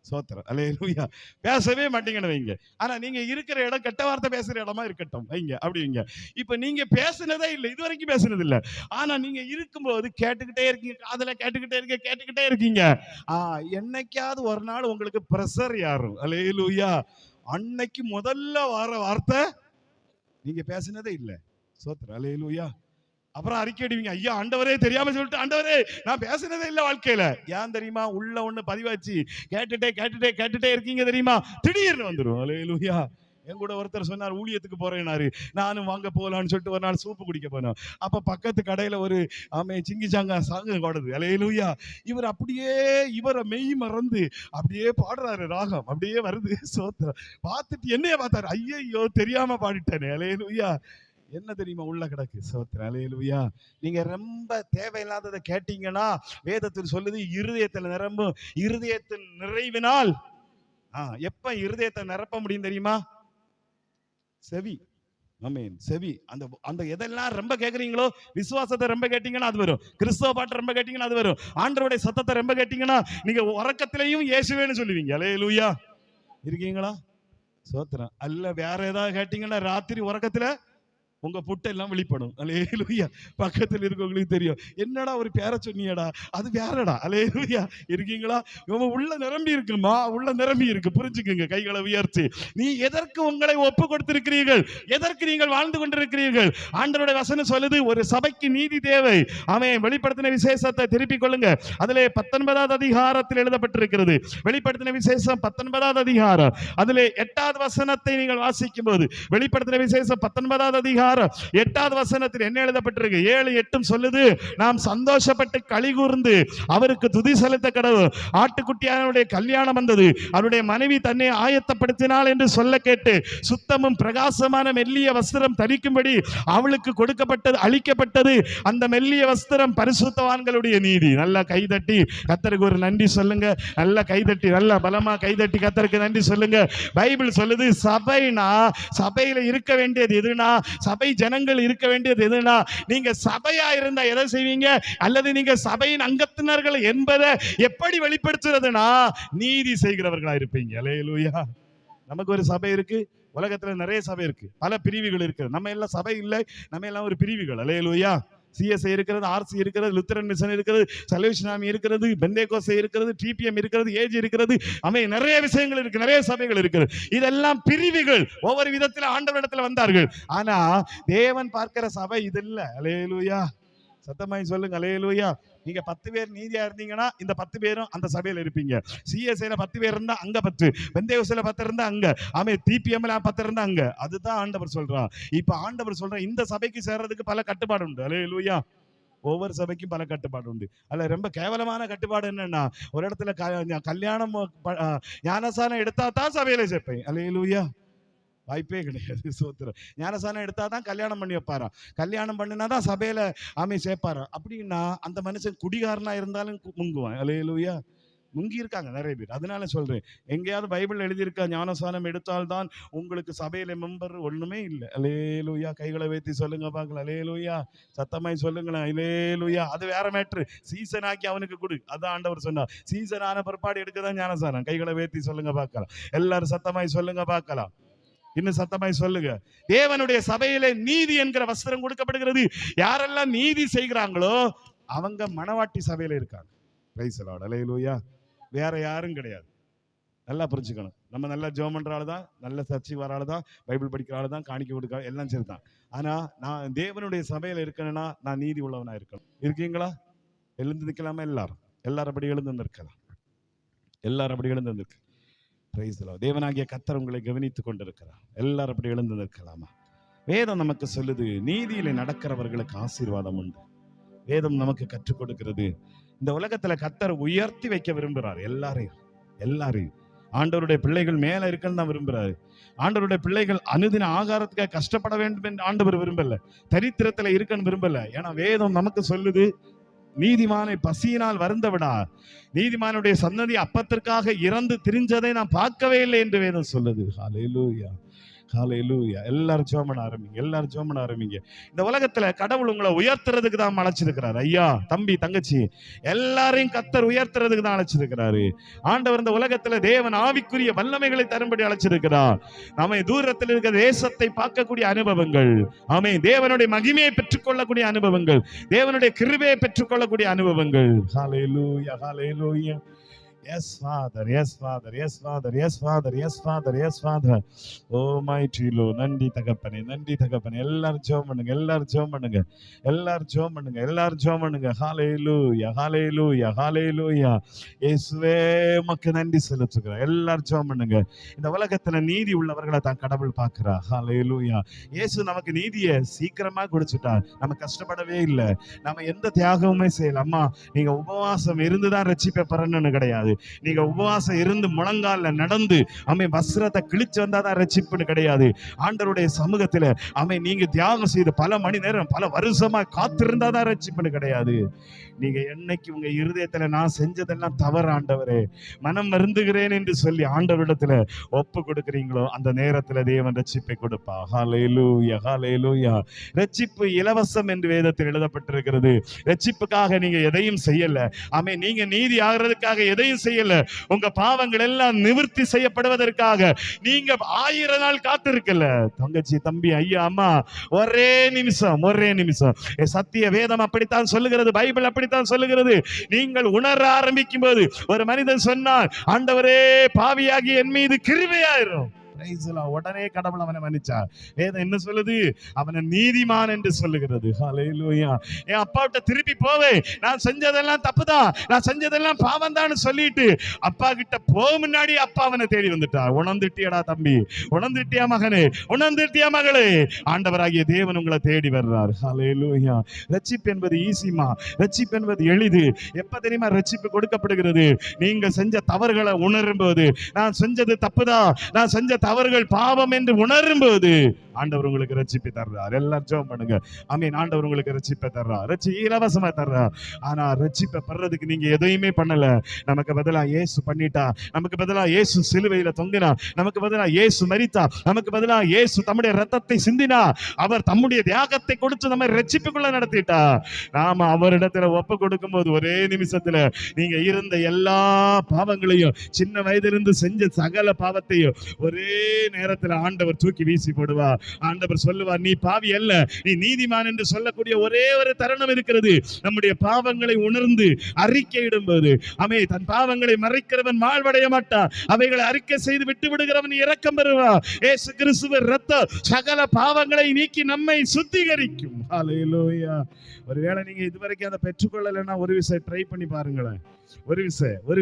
சோத்திரம். அல்லேலூயா. பேசவே மாட்டீங்கன்னு வைங்க. ஆனா நீங்க இருக்கிற இடம் கெட்ட வார்த்தை பேசுற இடமா இருக்கட்டும் வைங்க, அப்படி வைங்க. இப்ப நீங்க பேசுனதே இல்லை, இது வரைக்கும் பேசுனது இல்லை, ஆனா நீங்க இருக்கும்போது கேட்டுக்கிட்டே இருக்கீங்க, காதுல கேட்டுக்கிட்டே இருக்கீங்க. என்னைக்காவது ஒரு நாள் உங்களுக்கு பிரஷர் யாரும். அல்லேலூயா. அன்னைக்கு முதல்ல வர வார்த்தை நீங்க பேசுனதே இல்லை. சோத்திரம். அல்லேலூயா. அப்புறம் அறிக்கையிடுவீங்க, ஐயா ஆண்டவரே தெரியாம சொல்லிட்டு, ஆண்டவரே நான் பேசுனதே இல்லை வாழ்க்கையில. ஏன் தெரியுமா? உள்ள ஒண்ணு பதிவாச்சு, கேட்டுட்டே இருக்கீங்க தெரியுமா? திடீர்னு வந்துடும். அல்லேலூயா. என் கூட ஒருத்தர் சொன்னார், ஊழியத்துக்கு போறேன்னாரு. நானும் வாங்க போகலான்னு சொல்லிட்டு ஒரு நாள் சூப்பு குடிக்க போனோம். அப்ப பக்கத்து கடையில ஒரு சிங்கி சாங்கா சாங்கு ஓடுது. அல்லேலூயா. இவர் அப்படியே இவரை மெய் மறந்து அப்படியே பாடுறாரு, ராகம் அப்படியே வருது. சோத்திரம். பார்த்துட்டு என்னைய பார்த்தாரு, ஐயோ தெரியாம பாடிட்டேனே. அல்லேலூயா. என்ன தெரியுமா உள்ள கிடக்கு? சோத்திரம். அல்லேலூயா. நீங்க ரொம்ப தேவையில்லாததை கேட்டீங்கன்னா வேதத்தில் சொல்லுது, இருதயத்தில் நிரம்பும். இருதயத்தின் நிறைவினால் எப்ப இருதயத்தை நிரப்ப முடியும் தெரியுமா? செவி. ஆமென். செவி. அந்த எதெல்லாம் ரொம்ப கேட்குறீங்களோ, விசுவாசத்தை ரொம்ப கேட்டீங்கன்னா அது வரும். கிறிஸ்தவ பாட்டு ரொம்ப கேட்டீங்கன்னா அது வரும். ஆண்டவருடைய சத்தத்தை ரொம்ப கேட்டீங்கன்னா நீங்க உறக்கத்திலையும் இயேசுவேன்னு சொல்லுவீங்க. அல்லேலூயா. இருக்கீங்களா? சோத்திரம். அல்ல வேற ஏதாவது கேட்டீங்கன்னா ராத்திரி உறக்கத்துல உங்க புட்டெல்லாம் வெளிப்படும். அல்லேலூயா. பக்கத்தில் இருக்கவங்களுக்கு தெரியும், என்னடா ஒரு பேரை சொன்னியடா, அது வேறடா. அல்லேலூயா. இருக்கீங்களா? இவன் உள்ள நிரம்பி இருக்குமா, உள்ள நிரம்பி இருக்கு. புரிஞ்சுக்குங்க. கைகளை உயர்த்தி, நீ எதற்கு உங்களை ஒப்பு கொடுத்திருக்கிறீர்கள், எதற்கு நீங்கள் வாழ்ந்து கொண்டிருக்கிறீர்கள்? ஆண்டவருடைய வசனம் சொல்லுது, ஒரு சபைக்கு நீதி தேவை. அவன் வெளிப்படுத்தின விசேஷத்தை திருப்பிக் கொள்ளுங்க. அதிலே 19வது அதிகாரத்தில் எழுதப்பட்டிருக்கிறது. வெளிப்படுத்தின விசேஷம் 19வது அதிகாரம், அதிலே 8வது வசனத்தை நீங்கள் வாசிக்கும் போது, வெளிப்படுத்தின விசேஷம் 19வது அதிகாரம் 8வது வசனத்தில் என்ன எழுதப்பட்டிருக்கு? 7, 8 சொல்லுது, நாம் சந்தோஷப்பட்டு களி கூர்ந்து அவருக்கு துதி செலுத்த கடவுள். ஆட்டுக்குட்டியானுடைய கல்யாணம் வந்தது, அவருடைய மனைவி தன்னை ஆயத்தப்படுத்தினாள் என்று சொல்ல கேட்டு சுத்தமும் பிரகாசமான மெல்லிய வஸ்திரம் தரிக்கும்படி அவளுக்கு கொடுக்கப்பட்டது, அளிக்கப்பட்டது. அந்த மெல்லிய வஸ்திரம் பரிசுத்தவான்களுடைய நீதி. நல்லா கைதட்டி கர்த்தருக்கு ஒரு நன்றி சொல்லுங்க. நல்லா கைதட்டி, நல்லா பலமா கைதட்டி கர்த்தருக்கு நன்றி சொல்லுங்க. பைபிள் சொல்லுது, சபைனா, சபையில இருக்க வேண்டியது எதுனா, சபை ஜனங்கள் இருக்க வேண்டியது எதுனா, நீங்க சபையா இருந்தா எதை செய்வீங்க, அல்லது நீங்க சபையின் அங்கத்தினர்கள் என்பதை எப்படி வெளிப்படுத்துறதுனா, நீதி செய்கிறவர்களா இருப்பீங்க. அல்லேலூயா. நமக்கு ஒரு சபை இருக்கு, உலகத்துல நிறைய சபை இருக்கு, பல பிரிவுகள் இருக்கு. நம்ம எல்லாம் சபை இல்லை, நம்ம எல்லாம் ஒரு பிரிவுகள். அல்லேலூயா. சிஎஸ்ஐ இருக்கிறது, ஆர்சி இருக்கிறது, லுத்தரன் மிஷன் இருக்கிறது, சல்வேஷன் ஆர்மி இருக்கிறது, பெந்தேகோஸ்தே இருக்கிறது, டிபிஎம் இருக்கிறது, ஏஜ் இருக்கிறது. நிறைய விஷயங்கள் இருக்கு, நிறைய சபைகள் இருக்கிறது. இதெல்லாம் பிரிவுகள். ஒவ்வொரு விதத்தில் ஆண்டவரிடத்துல வந்தார்கள். ஆனா தேவன் பார்க்கிற சபை இது இல்ல. அல்லேலூயா. சத்தமாய் சொல்லுங்க. அல்லேலூயா. நீங்க 10 பேர் நீதியா இருந்தீங்கன்னா இந்த 10 பேரும் அந்த சபையில இருப்பீங்க. சிஎஸ்ஐல 10 பேர் இருந்தா அங்க 10, பெந்தேகோஸ்தேல 10 இருந்தா அங்க, டிபிஎம்ல 10 இருந்தா அங்க. அதுதான் ஆண்டவர் சொல்றார். இப்ப ஆண்டவர் சொல்ற இந்த சபைக்கு சேர்றதுக்கு பல கட்டுப்பாடு உண்டு. அல்லேலூயா. ஒவ்வொரு சபைக்கும் பல கட்டுப்பாடு உண்டு. அதுல ரொம்ப கேவலமான கட்டுப்பாடு என்னன்னா, ஒரு இடத்துல கல்யாணம் ஞானசானம் எடுத்தா தான் சபையில சேர்ப்பேன். அல்லேலூயா. வாய்ப்பே கிடையாது. சோத்திரம். ஞானசானம் எடுத்தாதான் கல்யாணம் பண்ணி வைப்பாராம், கல்யாணம் பண்ணினாதான் சபையில சேர்ப்பாராம். அப்படின்னா அந்த மனுஷன் குடிகாரனா இருந்தாலும் முங்குவான். அல்லேலூயா. முங்கி இருக்காங்க நிறைய பேர். அதனால சொல்றேன், எங்கேயாவது பைபிள் எழுதியிருக்கா ஞானசானம் எடுத்தால்தான் உங்களுக்கு சபையில மெம்பர்? ஒண்ணுமே இல்லை. அல்லேலூயா. கைகளை வைத்து சொல்லுங்க பார்க்கலாம். அல்லேலூயா. சத்தமாய் சொல்லுங்களேன். அல்லேலூயா. அது வேற மேட்ரு. சீசன் ஆக்கி அவனுக்கு கொடு, அதான் ஆண்டவர் சொன்னார். சீசன் ஆன பிற்பாடு எடுக்கதான் ஞானசானம். கைகளை வைத்து சொல்லுங்க பார்க்கலாம். எல்லாரும் சத்தமாய் சொல்லுங்க பார்க்கலாம். இன்னும் சத்தமாய் சொல்லுங்க. தேவனுடைய சபையிலே நீதி என்கிற வஸ்திரம் கொடுக்கப்படுகிறது. யாரெல்லாம் நீதி செய்கிறாங்களோ அவங்க மணவாட்டி சபையில இருக்காங்க. Praise the lord. அல்லேலூயா. வேற யாரும் கிடையாது. நல்லா புரிஞ்சுக்கணும். நம்ம நல்லா ஜெபம் பண்ற ஆளு தான், நல்ல சர்ச்சைக்கு வர ஆளு தான், பைபிள் படிக்கிற ஆளு தான், காணிக்கை கொடுக்க எல்லாம் சரிதான். ஆனா நான் தேவனுடைய சபையில இருக்கணும்னா நான் நீதி உள்ளவனா இருக்கணும். இருக்கீங்களா? எழுந்து நிற்கலாமா? எல்லாரும் அப்படி எழுந்து நிற்கலாம். எல்லாரும் அப்படி எழுந்து நிற்க. Price the Lord. தேவனாகிய கர்த்தர் உங்களை கவனித்துக் கொண்டிருக்கிறார். எல்லாரும் அப்படி எழுந்து நிற்கலாமா? வேதம் நமக்கு சொல்லுது, நீதியில நடக்கிறவர்களுக்கு ஆசீர்வாதம் உண்டு. வேதம் நமக்கு கற்றுக் கொடுக்கிறது. இந்த உலகத்துல கர்த்தர் உயர்த்தி வைக்க விரும்புறாரு எல்லாரையும். ஆண்டவருடைய பிள்ளைகள் மேல இருக்குன்னு தான் விரும்புறாரு. ஆண்டவருடைய பிள்ளைகள் அனுதின ஆகாரத்துக்காக கஷ்டப்பட வேண்டும் என்று ஆண்டவர் விரும்பல, தரித்திரத்துல இருக்குன்னு விரும்பல. ஏன்னா வேதம் நமக்கு சொல்லுது, நீதிமானை பசியினால் வருந்த விடா, நீதிமானுடைய சன்னதி அப்பத்திற்காக இறந்து திரிஞ்சதை நான் பார்க்கவே இல்லை என்று வேதம் சொல்லுது. ஹல்லேலூயா. ஹல்லேலூயா. எல்லாரும் ஜெபம் பண்ண ஆரம்பிங்க. இந்த உலகத்துல கடவுள் உங்களை உயர்த்துறதுக்கு தான் அழைச்சிருக்கிறாரு. ஐயா, தம்பி, தங்கச்சி, எல்லாரையும் கர்த்தர் உயர்த்துறதுக்கு தான் அழைச்சிருக்கிறாரு. ஆண்டவர் இந்த உலகத்துல தேவன் ஆவிக்குரிய வல்லமைகளை தரும்படி அழைச்சிருக்கிறார். நாம தூரத்தில் இருக்கிற தேசத்தை பார்க்கக்கூடிய அனுபவங்கள், தேவனுடைய மகிமையை பெற்றுக்கொள்ளக்கூடிய அனுபவங்கள், தேவனுடைய கிருபையை பெற்றுக்கொள்ளக்கூடிய அனுபவங்கள். ஹல்லேலூயா. ஹல்லேலூயா. Yes, Father. Yes, Father. Yes, Father. Yes, Father. Yes, Father. Yes, Father. Almighty Lord. நன்றி தகப்பனே. எல்லாரும் ஜெபம் பண்ணுங்க. ஹல்லேலூயா. ஹல்லேலூயா. ஹல்லேலூயா. இயேசுவே உமக்கு நன்றி செலுத்துகிறேன். எல்லாரும் ஜெபம் பண்ணுங்க. இந்த உலகத்துல நீதி உள்ளவர்களை தான் கடவுள் பார்க்கிறார். ஹல்லேலூயா. இயேசு நமக்கு நீதியை சீக்கிரமா கொடுத்துட்டார். நம்ம கஷ்டப்படவே இல்லை, நம்ம எந்த தியாகமுமே செய்யல. அம்மா, நீங்க உபவாசம் இருந்துதான் ரட்சிப்பை பெறணும்னு கிடையாது. நீங்க உபவாசம் இருந்து முழங்கால நடந்து வஸ்திரத்தை கிழிச்சு வந்தாதான் ரட்சிப்புன்னு கிடையாது. ஆண்டவருடைய சமூகத்துல நீங்க தியாகம் செய்து பல மணி நேரம் பல வருஷமா காத்திருந்தாதான் ரட்சிப்புன்னு கிடையாது. நீங்க என்னைக்கு உங்க இருதயத்துல நான் செஞ்சதெல்லாம் தவறு ஆண்டவரே, மனம் வருந்துகிறேன் என்று சொல்லி ஆண்டவரிடத்துல ஒப்பு கொடுக்கிறீங்களோ அந்த நேரத்துல தேவன் ரட்சிப்பை கொடுப்பா. ஹல்லேலூயா. ஹல்லேலூயா. ரட்சிப்பு இலவசம் என்று வேதத்தில் எழுதப்பட்டிருக்கிறது. ரட்சிப்புக்காக நீங்க எதையும் செய்யல. நீங்க நீதி ஆகிறதுக்காக எதையும் எதையும் செய்யல. உங்க பாவங்கள் எல்லாம் நிவர்த்தி செய்யப்படுவதற்காக நீங்க 1000 நாள் காத்திருக்கல. தங்கச்சி, தம்பி, ஐயா, அம்மா, ஒரே நிமிஷம், ஒரே நிமிஷம். சத்திய வேதம் அப்படித்தான் சொல்லுகிறது, பைபிள் அப்படித்தான் சொல்லுகிறது. நீங்கள் உணர ஆரம்பிக்கும் போது ஒரு மனிதன் சொன்னான், ஆண்டவரே பாவியாகி என் மீது கிருபையாயிரும். உடனே கடவுள் அவனை மன்னிச்சார். வேதம் என்ன சொல்லுது? அவனை நீதிமான் என்று சொல்லுகிறது. ஹல்லேலூயா. என் அப்பாட்ட திருப்பி போவே, நான் செஞ்சதெல்லாம் தப்புதான், நான் செஞ்சதெல்லாம் பாவம் தான் சொல்லிட்டு அப்பா கிட்ட போக முன்னாடி அப்பா அவனை தேடி வந்துட்டார். உணர்ந்துட்டியடா தம்பி, உணர்ந்துட்டியா மகனே, உணர்ந்துட்டியா மகளே, ஆண்டவராகிய தேவன் உங்களை தேடி வர்றார். ஹல்லேலூயா. ரட்சிப்பு என்பது ஈஸிமா, ரட்சிப்பு என்பது எளிது. எப்ப தெரியுமா ரட்சிப்பு கொடுக்கப்படுகிறது? நீங்க செஞ்ச தவறுகளை உணரும் போது, நான் செஞ்சது தப்புதான், நான் செஞ்ச தவறுகள் பாவம் என்று உணரும் போது ஆண்டவர் உங்களுக்கு ரட்சிப்பை தர்றார். எல்லாரும் ஜெபம் பண்ணுங்க. ஆமென். ஆண்டவர் உங்களுக்கு ரட்சிப்பை தர்றார், இலவசமா தர்றார். ஆனா ரட்சிப்பை பெறதுக்கு நீங்க எதையுமே பண்ணல. நமக்கு பதிலா இயேசு பண்ணிட்டா, நமக்கு பதிலா இயேசு சிலுவையில தொங்கினா, நமக்கு பதிலா இயேசு மரித்தா, நமக்கு பதிலா இயேசு தம்முடைய ரத்தத்தை சிந்தினா, அவர் தம்முடைய தியாகத்தை கொடுத்து நம்ம ரட்சிப்புக்குள்ள நடத்திட்டா. நாம அவரிடத்துல ஒப்பு கொடுக்கும் போது ஒரே நிமிஷத்துல நீங்க இருந்த எல்லா பாவங்களையும், சின்ன வயதிலிருந்து செஞ்ச சகல பாவத்தையும் ஒரே நேரத்துல ஆண்டவர் தூக்கி வீசி போடுவார். ஆண்டவர் சொல்லுவார், நீ பாவி அல்ல, நீ நீதிமான் என்று சொல்லக்கூடிய ஒரே ஒரு தருணம் இருக்கிறது. நம்முடைய பாவங்களை உணர்ந்து அறிக்கையிடும் போது, ஆமே, தன் பாவங்களை மறைக்கிறவன் வாழ்வடைய மாட்டான், அவைகளை அறிக்கை செய்து விட்டு விடுகிறவன் இரக்கம் பெறுவான். இயேசு கிறிஸ்துவின் இரத்தம் சகல பாவங்களை நீக்கி நம்மை சுத்திகரிக்கும். ஹல்லேலூயா. ஒருவேளை நீங்க இதுவரைக்கும் அதை பெற்றுக்கொள்ளலைன்னா ஒரு விஷயம் ட்ரை பண்ணி பாருங்களேன். ஒரு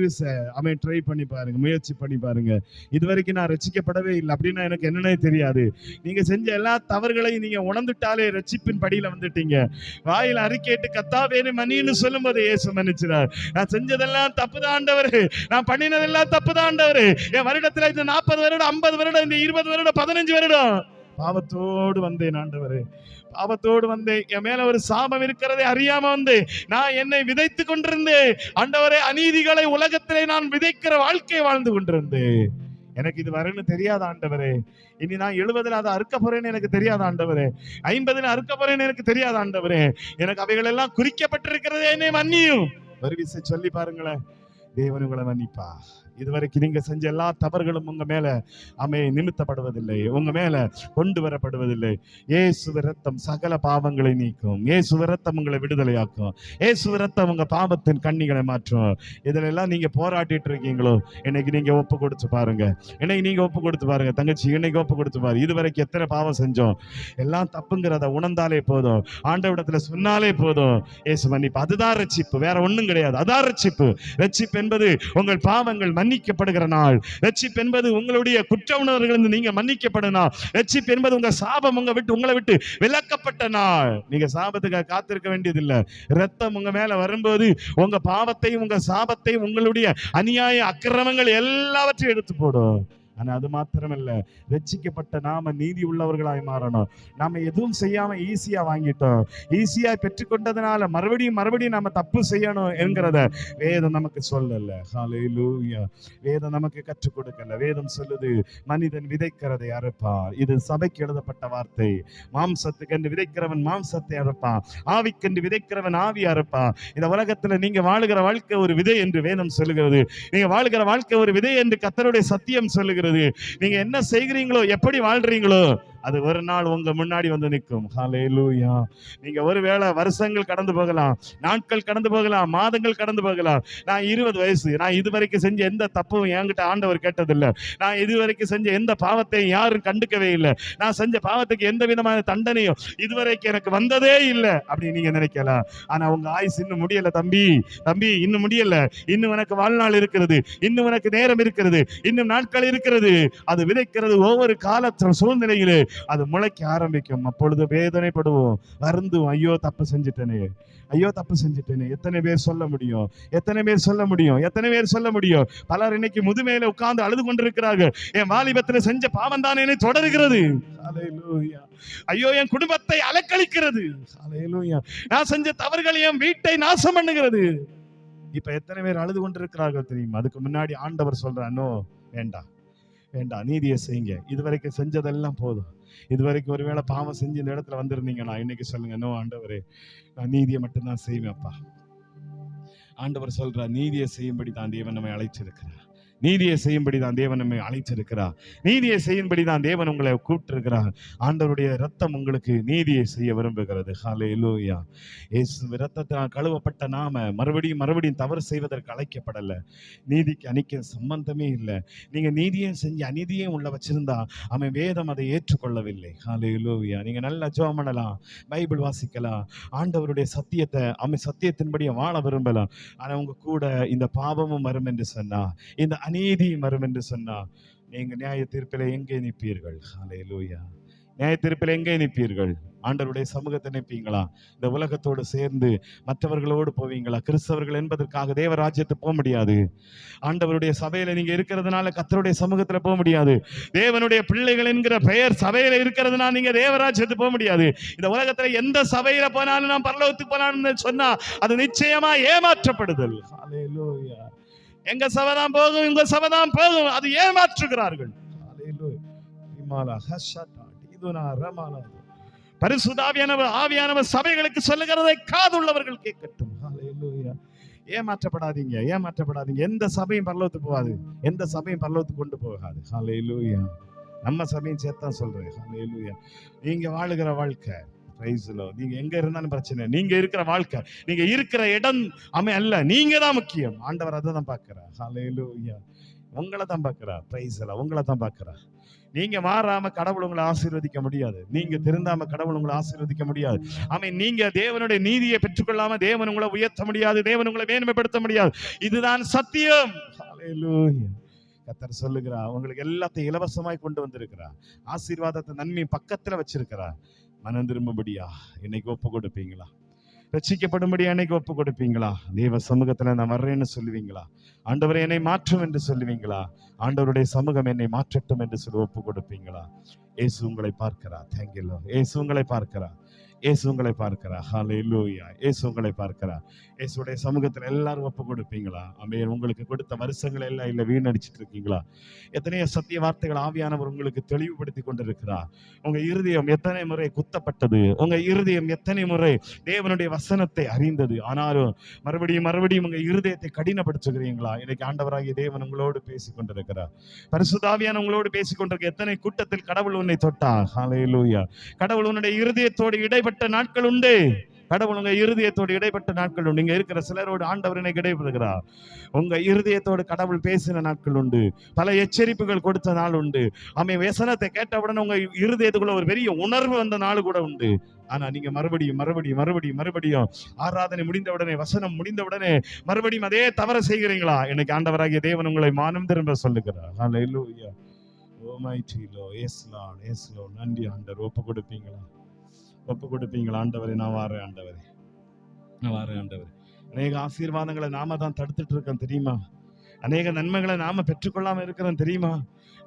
விஷயம் அவன் ட்ரை பண்ணி பாருங்க, முயற்சி பண்ணி பாருங்க. இதுவரைக்கும் நான் ரட்சிக்கப்படவே இல்லை அப்படின்னா எனக்கு என்னன்னே தெரியாது. நீங்க செஞ்ச எல்லா தவறுகளையும் நீங்க உணர்ந்துட்டாலே ரட்சிப்பின் படியில வந்துட்டீங்க. வாயில் அறிக்கையிட்டு கத்தாவேன்னு மன்னின்னு சொல்லும் போது இயேசு மன்னிச்சிடார். நான் செஞ்சதெல்லாம் தப்புதான் ஆண்டவரே, நான் பண்ணினதெல்லாம் தப்புதான் ஆண்டவரே. என் வருடத்துல இந்த 40 வருடம், 50 வருடம், இந்த 20 வருடம், 15 வருடம் பாவத்தோடு வந்தேன் ஆண்டவரே, பாவத்தோடு வந்தேன். என் மேல ஒரு சாபம் இருக்கிறதை அறியாம வந்தேன். நான் என்னை விதைத்து கொண்டிருந்தேன் ஆண்டவரே. அநீதிகளை உலகத்திலே நான் விதைக்கிற வாழ்க்கை வாழ்ந்து கொண்டிருந்தேன். எனக்கு இது வரேன்னு தெரியாத ஆண்டவரே. இனி நான் 70 அதை அறுக்க போறேன்னு எனக்கு தெரியாத ஆண்டவரே. 50 அறுக்க போறேன்னு எனக்கு தெரியாத ஆண்டவரே. எனக்கு அவைகள் எல்லாம் குறிக்கப்பட்டிருக்கிறதே, என்னை மன்னியும். ஒரு விஷயம் சொல்லி பாருங்களேன், தேவன் உங்களை மன்னிப்பா. இதுவரைக்கும் நீங்க செஞ்ச எல்லா தவறுகளும் உங்க மேல நிமித்தப்படுவதில்லை, உங்க மேல கொண்டு வரப்படுவதில்லை. இயேசுவின் இரத்தம் சகல பாவங்களை நீக்கும். இயேசுவின் இரத்தம் உங்களை விடுதலையாக்கும். இயேசுவின் இரத்தம் உங்க பாவத்தின் கண்ணிகளை மாற்றும். இதுல எல்லாம் நீங்க போராட்டிட்டு இருக்கீங்களோ, இன்னைக்கு நீங்க ஒப்பு கொடுத்து பாருங்க. இன்னைக்கு நீங்க ஒப்பு கொடுத்து பாருங்க தங்கச்சி, இன்னைக்கு ஒப்பு கொடுத்து பாரு. இதுவரைக்கும் எத்தனை பாவம் செஞ்சோம், எல்லாம் தப்புங்கிறத உணர்ந்தாலே போதும், ஆண்டவரிடத்துல சொன்னாலே போதும், இயேசு மன்னிப்பு. அதுதான் ரட்சிப்பு, வேற ஒண்ணும் கிடையாது. அதான் ரட்சிப்பு. ரட்சிப்பு என்பது உங்கள் பாவங்கள் மன்னிக்கப்படுகிற நாள். ரட்சிப்பு என்பது உங்களுடைய குற்ற உணர்வுகள் நீங்க மன்னிக்கப்பட்ட நாள். ரட்சிப்பு என்பது உங்க சாபம் உங்களை விட்டு விலக்கப்பட்ட நாள். நீங்க சாபத்துக்காக காத்திருக்க வேண்டியதில்லை. ரத்தம் உங்க மேல வரும்போது உங்க பாவத்தையும் உங்க சாபத்தையும் உங்களுடைய அநியாய அக்கிரமங்கள் எல்லாவற்றையும் எடுத்து போடும். ஆனா அது மாத்திரமல்ல, ரட்சிக்கப்பட்ட நாம நீதி உள்ளவர்களாய் மாறணும். நாம எதுவும் செய்யாம ஈஸியா வாங்கிட்டோம், ஈஸியா பெற்றுக்கொண்டதுனால மறுபடியும் நாம தப்பு செய்யணும் என்கிறத வேதம் நமக்கு சொல்லல. ஹல்லேலூயா. வேதம் நமக்கு கற்றுக் கொடுக்கல. வேதம் சொல்லுது, மனிதன் விதைக்கிறதை அறுப்பான். இது சபைக்கு எழுதப்பட்ட வார்த்தை. மாம்சத்துக்கென்று விதைக்கிறவன் மாம்சத்தை அறுப்பான், ஆவிக்கென்று விதைக்கிறவன் ஆவி அறுப்பான். இந்த உலகத்துல நீங்க வாழுகிற வாழ்க்கை ஒரு விதை என்று வேதம் சொல்லுகிறது. நீங்க வாழுகிற வாழ்க்கை ஒரு விதை என்று கர்த்தருடைய சத்தியம் சொல்லுகிறது. நீங்க என்ன செய்கிறீங்களோ, எப்படி வாழ்றீங்களோ, அது ஒரு நாள் உங்க முன்னாடி வந்து நிற்கும். ஹல்லேலூயா. நீங்க ஒருவேளை வருஷங்கள் கடந்து போகலாம், நாட்கள் கடந்து போகலாம், மாதங்கள் கடந்து போகலாம். நான் 20 வயசு, நான் இதுவரைக்கும் செஞ்ச எந்த தப்பும் என்கிட்ட ஆண்டவர் கேட்டதில்லை. நான் இதுவரைக்கும் செஞ்ச எந்த பாவத்தையும் யாரும் கண்டுக்கவே இல்லை. நான் செஞ்ச பாவத்துக்கு எந்த விதமான தண்டனையும் இதுவரைக்கும் எனக்கு வந்ததே இல்லை அப்படி நீங்க நினைக்கலாம். ஆனா உங்க ஆயுசு இன்னும் முடியல தம்பி, இன்னும் முடியல. இன்னும் உனக்கு வாழ்நாள் இருக்கிறது, இன்னும் உனக்கு நேரம் இருக்கிறது, இன்னும் நாட்கள் இருக்கிறது. அது விதைக்கிறது ஒவ்வொரு காலத்தின் சூழ்நிலையிலே அது முளைக்க ஆரம்பிக்கும். அப்பொழுது வேதனைப்படுவோம், வருந்தும், ஐயோ தப்பு செஞ்சுட்டேனே, ஐயோ தப்பு செஞ்சுட்டேனே. எத்தனை பேர் சொல்ல முடியும், எத்தனை பேர் சொல்ல முடியும். பலர் இன்னைக்கு முதுமையில உட்கார்ந்து அழுது கொண்டிருக்கிறார்கள். என் வாலிபத்துல செஞ்ச பாவம் தானே என்னை தொடர்கிறது. ஹல்லேலூயா. ஐயோ என் குடும்பத்தை அலக்களிக்கிறது. ஹல்லேலூயா. நான் செஞ்ச தவறுகள் என் வீட்டை நாசம் பண்ணுகிறது. இப்ப எத்தனை பேர் அழுது கொண்டிருக்கிறார்கள் தெரியுமா? அதுக்கு முன்னாடி ஆண்டவர் சொல்றானோ, வேண்டாம், நீதியை செய்யுங்க. இதுவரைக்கும் செஞ்சதெல்லாம் போதும். இதுவரைக்கும் ஒருவேளை பாவம் செஞ்சு இந்த இடத்துல வந்திருந்தீங்கன்னா இன்னைக்கு சொல்லுங்க, நோ ஆண்டவரே, நான் நீதியை மட்டும்தான் செய்வேன்ப்பா. ஆண்டவர் சொல்றார், நீதியை செய்யும்படி தான் தேவன் நம்மை அழைச்சிருக்கிறார். நீதியை செய்யும்படி தான் தேவன் நம்மை அழைச்சிருக்கிறார். நீதியை செய்யும்படி தான் தேவன் உங்களை கூப்பிட்டிருக்கிறார். ஆண்டவருடைய ரத்தம் உங்களுக்கு நீதியை செய்ய விரும்புகிறது. ஹல்லேலூயா. இயேசு ரத்தத்தால் கழுவப்பட்ட நாம மறுபடியும் மறுபடியும் தவறு செய்வதற்கு அழைக்கப்படல. நீதிக்கு அணிக்க சம்பந்தமே இல்லை. நீங்க நீதியும் செஞ்சு அநீதியும் உள்ள வச்சிருந்தா அவன் வேதம் அதை ஏற்றுக்கொள்ளவில்லை. ஹல்லேலூயா. நீங்க நல்லா ஜெபம் பண்ணலாம், பைபிள் வாசிக்கலாம், ஆண்டவருடைய சத்தியத்தை சத்தியத்தின்படி வாழ விரும்பலாம். ஆனா உங்க கூட இந்த பாவமும் வரும் என்று சொன்னா, இந்த அநீதியும் வரும் என்று சொன்னா, நீங்க நியாய தீர்ப்பில எங்கே நிற்பீர்கள்? ஹல்லேலூயா. நியாய தீர்ப்பில் எங்கே நிற்பீர்கள்? ஆண்டவருடைய சமூகத்தை நிற்பீங்களா? இந்த உலகத்தோடு சேர்ந்து மற்றவர்களோடு போவீங்களா? கிறிஸ்தவர்கள் என்பதற்காக தேவராஜ்யத்தை போக முடியாது. ஆண்டவருடைய சபையில நீங்க இருக்கிறதுனால கர்த்தருடைய சமூகத்துல போக முடியாது. தேவனுடைய பிள்ளைகள் என்கிற பெயர் சபையில இருக்கிறதுனால நீங்க தேவராஜ்யத்துக்கு போக முடியாது. இந்த உலகத்துல எந்த சபையில போனாலும் நான் பரலோகத்துக்கு போனான்னு சொன்னா அது நிச்சயமா ஏமாற்றப்படுதல். ஹல்லேலூயா. எங்க சபைதான் போகும், உங்க சபைதான் போகும், அது ஏமாற்றுகிறார்கள். ஹல்லேலூயா. இமாலா ஹஷட்டா இதுனா ரமாலா. பரிசுத்த ஆவியானவர் சபைகளுக்கு சொல்லுகிறதை காதுள்ளவர்கள் கேட்கட்டும். ஹல்லேலூயா. ஏமாற்றப்படாதீங்க, ஏமாற்றப்படாதீங்க. எந்த சபையும் பரலோகத்துக்கு போகாது, எந்த சபையும் பரலோகத்துக்கு கொண்டு போகாது. ஹல்லேலூயா. நம்ம சபையும் சேர்த்தான் சொல்றேன். ஹல்லேலூயா. நீங்க வாழுகிற வாழ்க்கை, பிரைஸ் தி லார்ட். நீங்க எங்க இருந்தாலும் பிரச்சனை, நீங்க இருக்கிற வாழ்க்கை, நீங்க இருக்கிற இடம் அல்ல, நீங்க தான் முக்கியம். ஆண்டவர் அதை தான் பார்க்கிறார். ஹல்லேலூயா. உங்களை தான் பார்க்கிறார். Price the Lord. உங்களை தான் பார்க்கிறார். நீங்க மாறாம கடவுள் உங்களை ஆசீர்வதிக்க முடியாது. நீங்க திருந்தாம கடவுள் உங்களை ஆசீர்வதிக்க முடியாது. நீங்க தேவனுடைய நீதியை பெற்றுக்கொள்ளாம தேவன் உங்களை உயர்த்த முடியாது, தேவன் உங்களை மேன்மைப்படுத்த முடியாது. இதுதான் சத்தியம். ஹல்லேலூயா. கர்த்தர் சொல்லுகிறார், உங்களுக்கு எல்லாத்தையும் இலவசமாய் கொண்டு வந்திருக்கிறார். ஆசீர்வாதத்தை நன்மை பக்கத்துல வச்சிருக்கிறார். மனம் திரும்பும்படியா இன்னைக்கு ஒப்பு கொடுப்பீங்களா? ரட்சிக்கப்படும்படியா இன்னைக்கு ஒப்பு கொடுப்பீங்களா? தேவ சமூகத்துல நான் வர்றேன்னு சொல்லுவீங்களா? ஆண்டவரை என்னை மாற்றும் என்று சொல்லுவீங்களா? ஆண்டவருடைய சமூகம் என்னை மாற்றட்டும் என்று சொல்லி ஒப்பு கொடுப்பீங்களா? இயேசு உங்களை பார்க்கிறார். Thank you Lord. இயேசு உங்களை பார்க்கிறார். இயேசு உங்களை பார்க்கிறார். ஹல்லேலூயா. இயேசு உங்களை பார்க்கிறார். இயேசுடைய சமூகத்தில் எல்லாரும் ஒப்பு கொடுப்பீங்களா? ஆமென். உங்களுக்கு கொடுத்த வருஷங்கள் எல்லாம் இல்ல வீணடிச்சிட்டு இருக்கீங்களா? எத்தனையோ சத்திய வார்த்தைகள் ஆவியானவர் உங்களுக்கு தெளிவுபடுத்தி கொண்டிருக்கிறார். உங்க இருதயம் எத்தனை முறை குத்தப்பட்டது, உங்க இருதயம் எத்தனை முறை தேவனுடைய வசனத்தை அறிந்தது, ஆனாலும் மறுபடியும் மறுபடியும் உங்க இருதயத்தை கடினப்படுத்துகிறீங்களா? இன்னைக்கு ஆண்டவராகிய தேவன் உங்களோடு பேசிக் கொண்டிருக்கிறார். பரிசுத்த ஆவியானவர் உங்களோடு பேசிக் கொண்டிருக்க. எத்தனை கூட்டத்தில் கடவுள் உன்னை தொட்டார். ஹல்லேலூயா. கடவுள் உன்னுடைய இருதயத்தோடு இடைப்பட்ட நாட்கள் உண்டு. கடவுள் உங்க இருதயத்தோடு இடைப்பட்ட நாட்கள் உண்டு. நீங்க இருக்கிற சிலரோடு ஆண்டவர் இன்னைக்கு இடைப்படுகிறார். உங்க இருதயத்தோடு கடவுள் பேசின நாட்கள் உண்டு. பல எச்சரிப்புகள் கொடுத்த நாள் உண்டு. வசனத்தை கேட்டவுடனே உங்க இருதயத்துக்குள்ள ஒரு பெரிய உணர்வு வந்த நாள் கூட உண்டு. ஆனா நீங்க மறுபடியும் மறுபடியும் மறுபடியும் மறுபடியும் ஆராதனை முடிந்தவுடனே, வசனம் முடிந்தவுடனே மறுபடியும் அதே தவற செய்கிறீங்களா? இன்னைக்கு ஆண்டவராகிய தேவன் உங்களை மானம் திரும்ப சொல்லுகிறார். Hallelujah. Oh mighty lord. Yes lord. Yes lord. நன்றி ஆண்டவர். ஒப்பு கொடுப்பீங்களா? ஒப்பு கொடுப்பீங்களா? ஆண்டவரே நான் வாரேன், ஆண்டவரே நான் வாரேன், ஆண்டவரே. அநேக ஆசீர்வாதங்களை நாம தான் தடுத்துட்டு இருக்கோம் தெரியுமா? அநேக நன்மைகளை நாம பெற்றுக்கொள்ளாம இருக்கிறோம் தெரியுமா?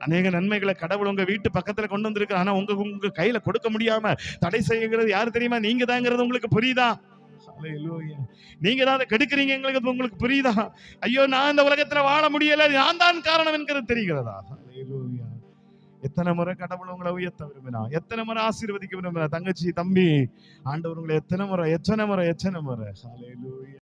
அநேக நன்மைகளை கடவுள் உங்க வீட்டு பக்கத்துல கொண்டு வந்திருக்க, ஆனா உங்க கையில கொடுக்க முடியாம தடை செய்கிறது யாரு தெரியுமா? நீங்க தாங்கிறது உங்களுக்கு புரியுதா? ஹல்லேலூயா. நீங்க தான் அதை கெடுக்கிறீங்க, உங்களுக்கு புரியுதா? ஐயோ நான் இந்த உலகத்துல வாழ முடியல, நான் தான் காரணம் என்கிறது தெரிகிறதா? ஹல்லேலூயா. எத்தனை முறை கடவுள் உங்களை உயர்த்த விரும்பினா, எத்தனை முறை ஆசீர்வதிக்க விரும்பினா, தங்கச்சி தம்பி, ஆண்டவர் உங்களை எத்தனை முறை ஹல்லேலூயா.